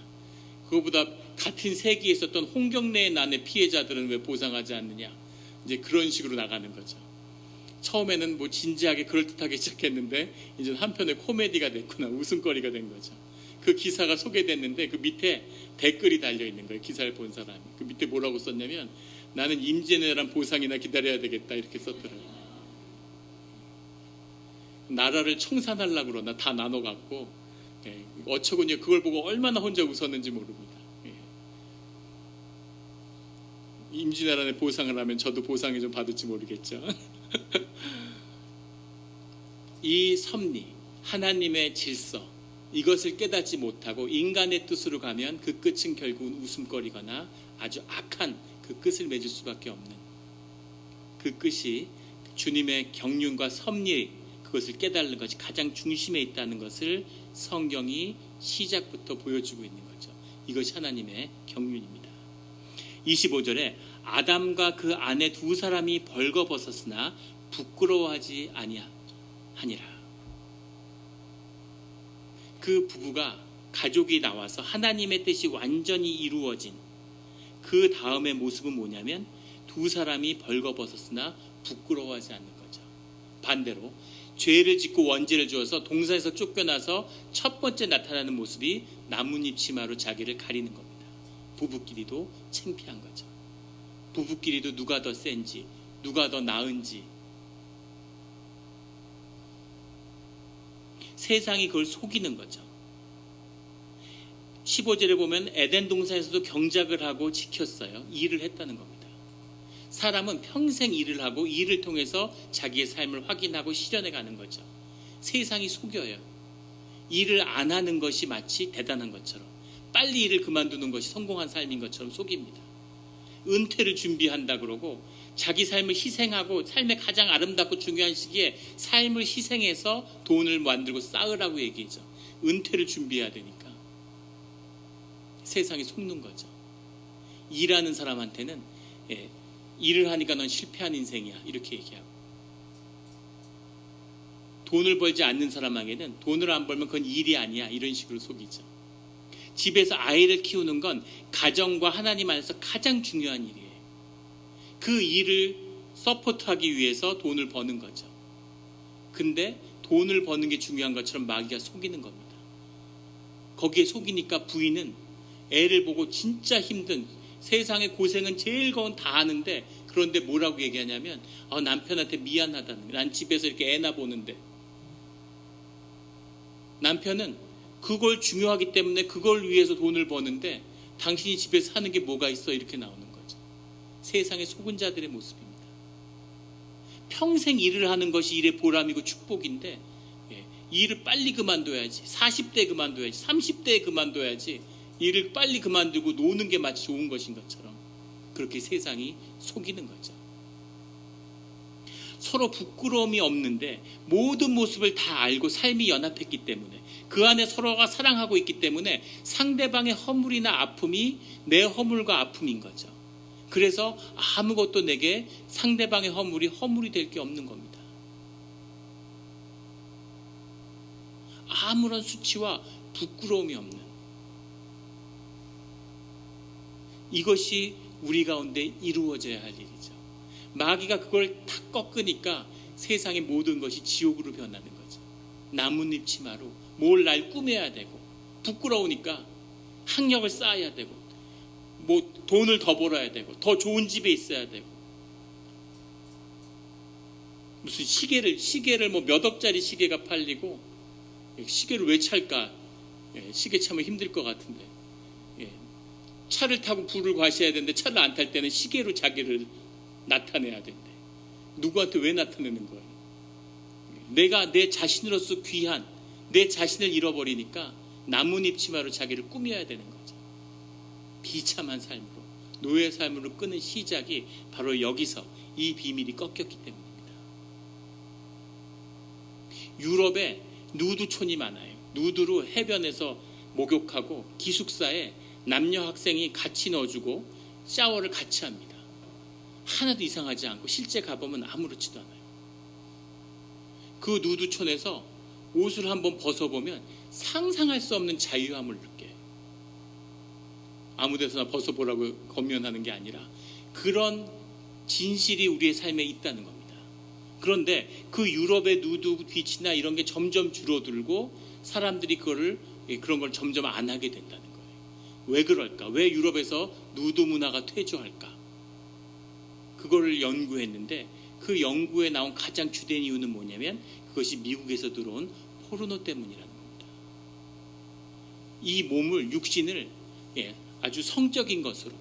그거보다 같은 세기에 있었던 홍경래의 난의 피해자들은 왜 보상하지 않느냐? 이제 그런 식으로 나가는 거죠. 처음에는 뭐 진지하게 그럴듯하게 시작했는데 이제 한편의 코미디가 됐구나, 웃음거리가 된 거죠. 그 기사가 소개됐는데 그 밑에 댓글이 달려있는 거예요. 기사를 본 사람이. 그 밑에 뭐라고 썼냐면 나는 임진왜란 보상이나 기다려야 되겠다 이렇게 썼더라고요. 나라를 청산하려고 그러나 다 나눠갖고 어처구니 그걸 보고 얼마나 혼자 웃었는지 모릅니다. 임진왜란에 보상을 하면 저도 보상을 좀 받을지 모르겠죠. 이 섭리, 하나님의 질서, 이것을 깨닫지 못하고 인간의 뜻으로 가면 그 끝은 결국은 웃음거리거나 아주 악한 그 끝을 맺을 수밖에 없는, 그 끝이 주님의 경륜과 섭리, 그것을 깨달는 것이 가장 중심에 있다는 것을 성경이 시작부터 보여주고 있는 거죠. 이것이 하나님의 경륜입니다. 25절에 아담과 그 아내 두 사람이 벌거벗었으나 부끄러워하지 아니하니라. 그 부부가 가족이 나와서 하나님의 뜻이 완전히 이루어진 그 다음의 모습은 뭐냐면 두 사람이 벌거벗었으나 부끄러워하지 않는 거죠. 반대로 죄를 짓고 원죄를 주어서 동산에서 쫓겨나서 첫 번째 나타나는 모습이 나뭇잎 치마로 자기를 가리는 겁니다. 부부끼리도 창피한 거죠. 부부끼리도 누가 더 센지, 누가 더 나은지, 세상이 그걸 속이는 거죠. 15절에 보면 에덴 동산에서도 경작을 하고 지켰어요. 일을 했다는 겁니다. 사람은 평생 일을 하고 일을 통해서 자기의 삶을 확인하고 실현해 가는 거죠. 세상이 속여요. 일을 안 하는 것이 마치 대단한 것처럼, 빨리 일을 그만두는 것이 성공한 삶인 것처럼 속입니다. 은퇴를 준비한다 그러고 자기 삶을 희생하고 삶의 가장 아름답고 중요한 시기에 삶을 희생해서 돈을 만들고 쌓으라고 얘기죠. 은퇴를 준비해야 되니까. 세상이 속는 거죠. 일하는 사람한테는 일을 하니까 넌 실패한 인생이야 이렇게 얘기하고, 돈을 벌지 않는 사람에게는 돈을 안 벌면 그건 일이 아니야 이런 식으로 속이죠. 집에서 아이를 키우는 건 가정과 하나님 안에서 가장 중요한 일이에요. 그 일을 서포트하기 위해서 돈을 버는 거죠. 근데 돈을 버는 게 중요한 것처럼 마귀가 속이는 겁니다. 거기에 속이니까 부인은 애를 보고 진짜 힘든, 세상의 고생은 제일 거운 다 하는데, 그런데 뭐라고 얘기하냐면 남편한테 미안하다는, 난 집에서 이렇게 애나 보는데. 남편은 그걸 중요하기 때문에 그걸 위해서 돈을 버는데 당신이 집에서 하는 게 뭐가 있어 이렇게 나오는 거죠. 세상의 속은 자들의 모습입니다. 평생 일을 하는 것이 일의 보람이고 축복인데 일을 빨리 그만둬야지, 40대에 그만둬야지, 30대에 그만둬야지, 일을 빨리 그만두고 노는 게 마치 좋은 것인 것처럼 그렇게 세상이 속이는 거죠. 서로 부끄러움이 없는데 모든 모습을 다 알고 삶이 연합했기 때문에, 그 안에 서로가 사랑하고 있기 때문에 상대방의 허물이나 아픔이 내 허물과 아픔인 거죠. 그래서 아무것도 내게 상대방의 허물이 될 게 없는 겁니다. 아무런 수치와 부끄러움이 없는, 이것이 우리 가운데 이루어져야 할 일이죠. 마귀가 그걸 탁 꺾으니까 세상의 모든 것이 지옥으로 변하는 거죠. 나뭇잎 치마로 뭘 날 꾸며야 되고, 부끄러우니까 학력을 쌓아야 되고, 뭐 돈을 더 벌어야 되고, 더 좋은 집에 있어야 되고, 무슨 시계를 뭐 몇 억짜리 시계가 팔리고, 시계를 왜 찰까? 시계 차면 힘들 것 같은데, 차를 타고 불을 과시해야 되는데 차를 안 탈 때는 시계로 자기를 나타내야 된대. 누구한테 왜 나타내는 거예요? 내가 내 자신으로서 귀한 내 자신을 잃어버리니까 나뭇잎 치마로 자기를 꾸며야 되는 거죠. 비참한 삶으로, 노예 삶으로 끄는 시작이 바로 여기서 이 비밀이 꺾였기 때문입니다. 유럽에 누드촌이 많아요. 누드로 해변에서 목욕하고 기숙사에 남녀 학생이 같이 넣어주고 샤워를 같이 합니다. 하나도 이상하지 않고 실제 가보면 아무렇지도 않아요. 그 누드촌에서 옷을 한번 벗어보면 상상할 수 없는 자유함을 느껴요. 아무 데서나 벗어보라고 권면하는 게 아니라 그런 진실이 우리의 삶에 있다는 겁니다. 그런데 그 유럽의 누드 비치나 이런 게 점점 줄어들고 사람들이 그런 걸 점점 안 하게 된다는 거예요. 왜 그럴까? 왜 유럽에서 누드 문화가 퇴조할까? 그거를 연구했는데 그 연구에 나온 가장 주된 이유는 뭐냐면 그것이 미국에서 들어온 포르노 때문이라는 겁니다. 이 몸을, 육신을 아주 성적인 것으로,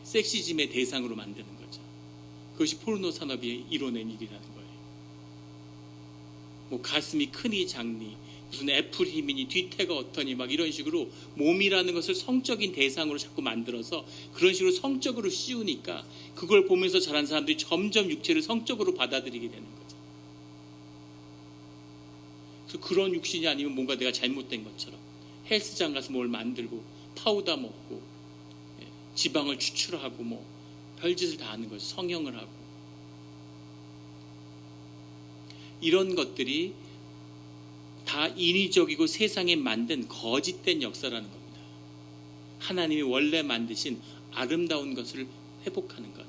섹시즘의 대상으로 만드는 거죠. 그것이 포르노 산업이 이뤄낸 일이라는 거예요. 뭐 가슴이 크니 작니, 무슨 애플 힘이니 뒤태가 어떠니 막 이런 식으로 몸이라는 것을 성적인 대상으로 자꾸 만들어서 그런 식으로 성적으로 씌우니까 그걸 보면서 자란 사람들이 점점 육체를 성적으로 받아들이게 되는 거죠. 그래서 그런 육신이 아니면 뭔가 내가 잘못된 것처럼 헬스장 가서 뭘 만들고 파우더 먹고 지방을 추출하고 뭐 별짓을 다 하는 거죠. 성형을 하고. 이런 것들이 다 인위적이고 세상에 만든 거짓된 역사라는 겁니다. 하나님이 원래 만드신 아름다운 것을 회복하는 것.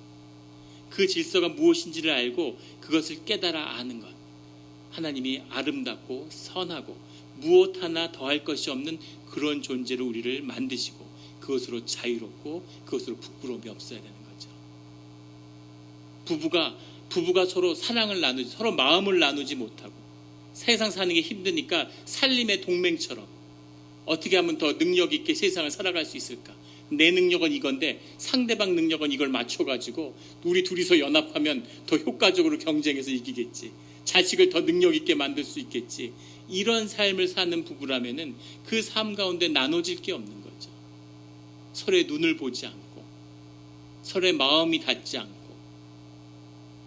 그 질서가 무엇인지를 알고 그것을 깨달아 아는 것. 하나님이 아름답고 선하고 무엇 하나 더할 것이 없는 그런 존재로 우리를 만드시고 그것으로 자유롭고 그것으로 부끄러움이 없어야 되는 거죠. 부부가 서로 사랑을 나누지, 서로 마음을 나누지 못하고 세상 사는 게 힘드니까 살림의 동맹처럼 어떻게 하면 더 능력 있게 세상을 살아갈 수 있을까? 내 능력은 이건데 상대방 능력은 이걸 맞춰가지고 우리 둘이서 연합하면 더 효과적으로 경쟁해서 이기겠지. 자식을 더 능력 있게 만들 수 있겠지. 이런 삶을 사는 부부라면은 그 삶 가운데 나눠질 게 없는 거죠. 서로의 눈을 보지 않고 서로의 마음이 닿지 않고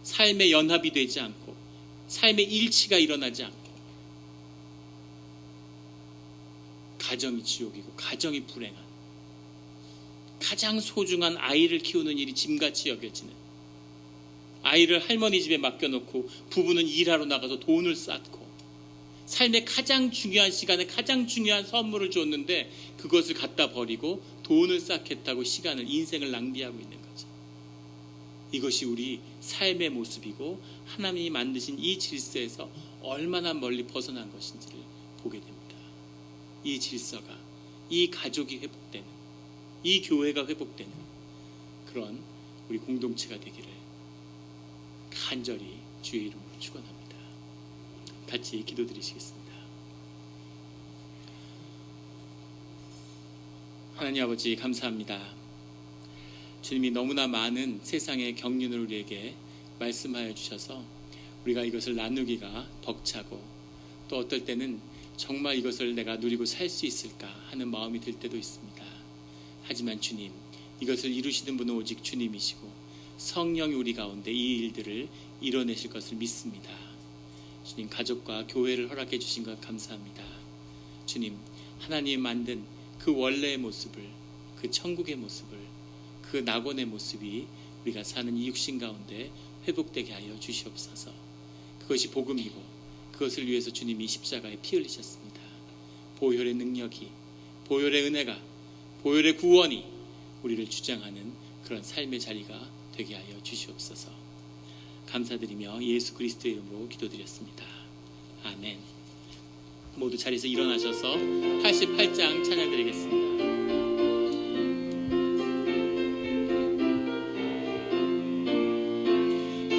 삶의 연합이 되지 않고 삶의 일치가 일어나지 않고 가정이 지옥이고 가정이 불행한 가장 소중한 아이를 키우는 일이 짐같이 여겨지는 아이를 할머니 집에 맡겨놓고 부부는 일하러 나가서 돈을 쌓고 삶의 가장 중요한 시간에 가장 중요한 선물을 줬는데 그것을 갖다 버리고 돈을 쌓겠다고 시간을 인생을 낭비하고 있는 거죠. 이것이 우리 삶의 모습이고 하나님이 만드신 이 질서에서 얼마나 멀리 벗어난 것인지를 보게 됩니다. 이 질서가, 이 가족이 회복되는, 이 교회가 회복되는 그런 우리 공동체가 되기를 간절히 주의 이름으로 축원합니다. 같이 기도드리시겠습니다. 하나님 아버지 감사합니다. 주님이 너무나 많은 세상의 경륜을 우리에게 말씀하여 주셔서 우리가 이것을 나누기가 벅차고 또 어떨 때는 정말 이것을 내가 누리고 살 수 있을까 하는 마음이 들 때도 있습니다. 하지만 주님, 이것을 이루시는 분은 오직 주님이시고 성령이 우리 가운데 이 일들을 이뤄내실 것을 믿습니다. 주님, 가족과 교회를 허락해 주신 것 감사합니다. 주님, 하나님 만든 그 원래의 모습을, 그 천국의 모습을, 그 낙원의 모습이 우리가 사는 이 육신 가운데 회복되게 하여 주시옵소서. 그것이 복음이고 그것을 위해서 주님이 십자가에 피 흘리셨습니다. 보혈의 능력이, 보혈의 은혜가, 보혈의 구원이 우리를 주장하는 그런 삶의 자리가 되게 하여 주시옵소서. 감사드리며 예수 그리스도의 이름으로 기도드렸습니다. 아멘. 모두 자리에서 일어나셔서 88장 찬양드리겠습니다.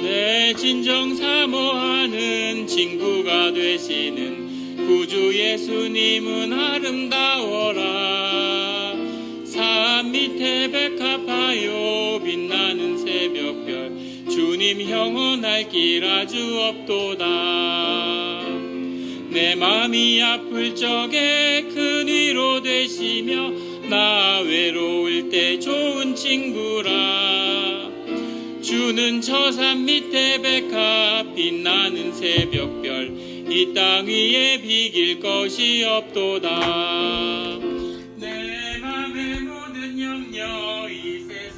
내 진정 사모하는 친구가 되시는 구주 예수님은 아름다워라. 산 밑에 백합하여 빛나는 새벽별 주님 영원할 길 아주 없도다. 내 맘이 아플 적에 큰 위로 되시며 나 외로울 때 좋은 친구라. 주는 저 산 밑에 백합 빛나는 새벽별 이 땅 위에 비길 것이 없도다. 내 맘의 모든 염려 이 세상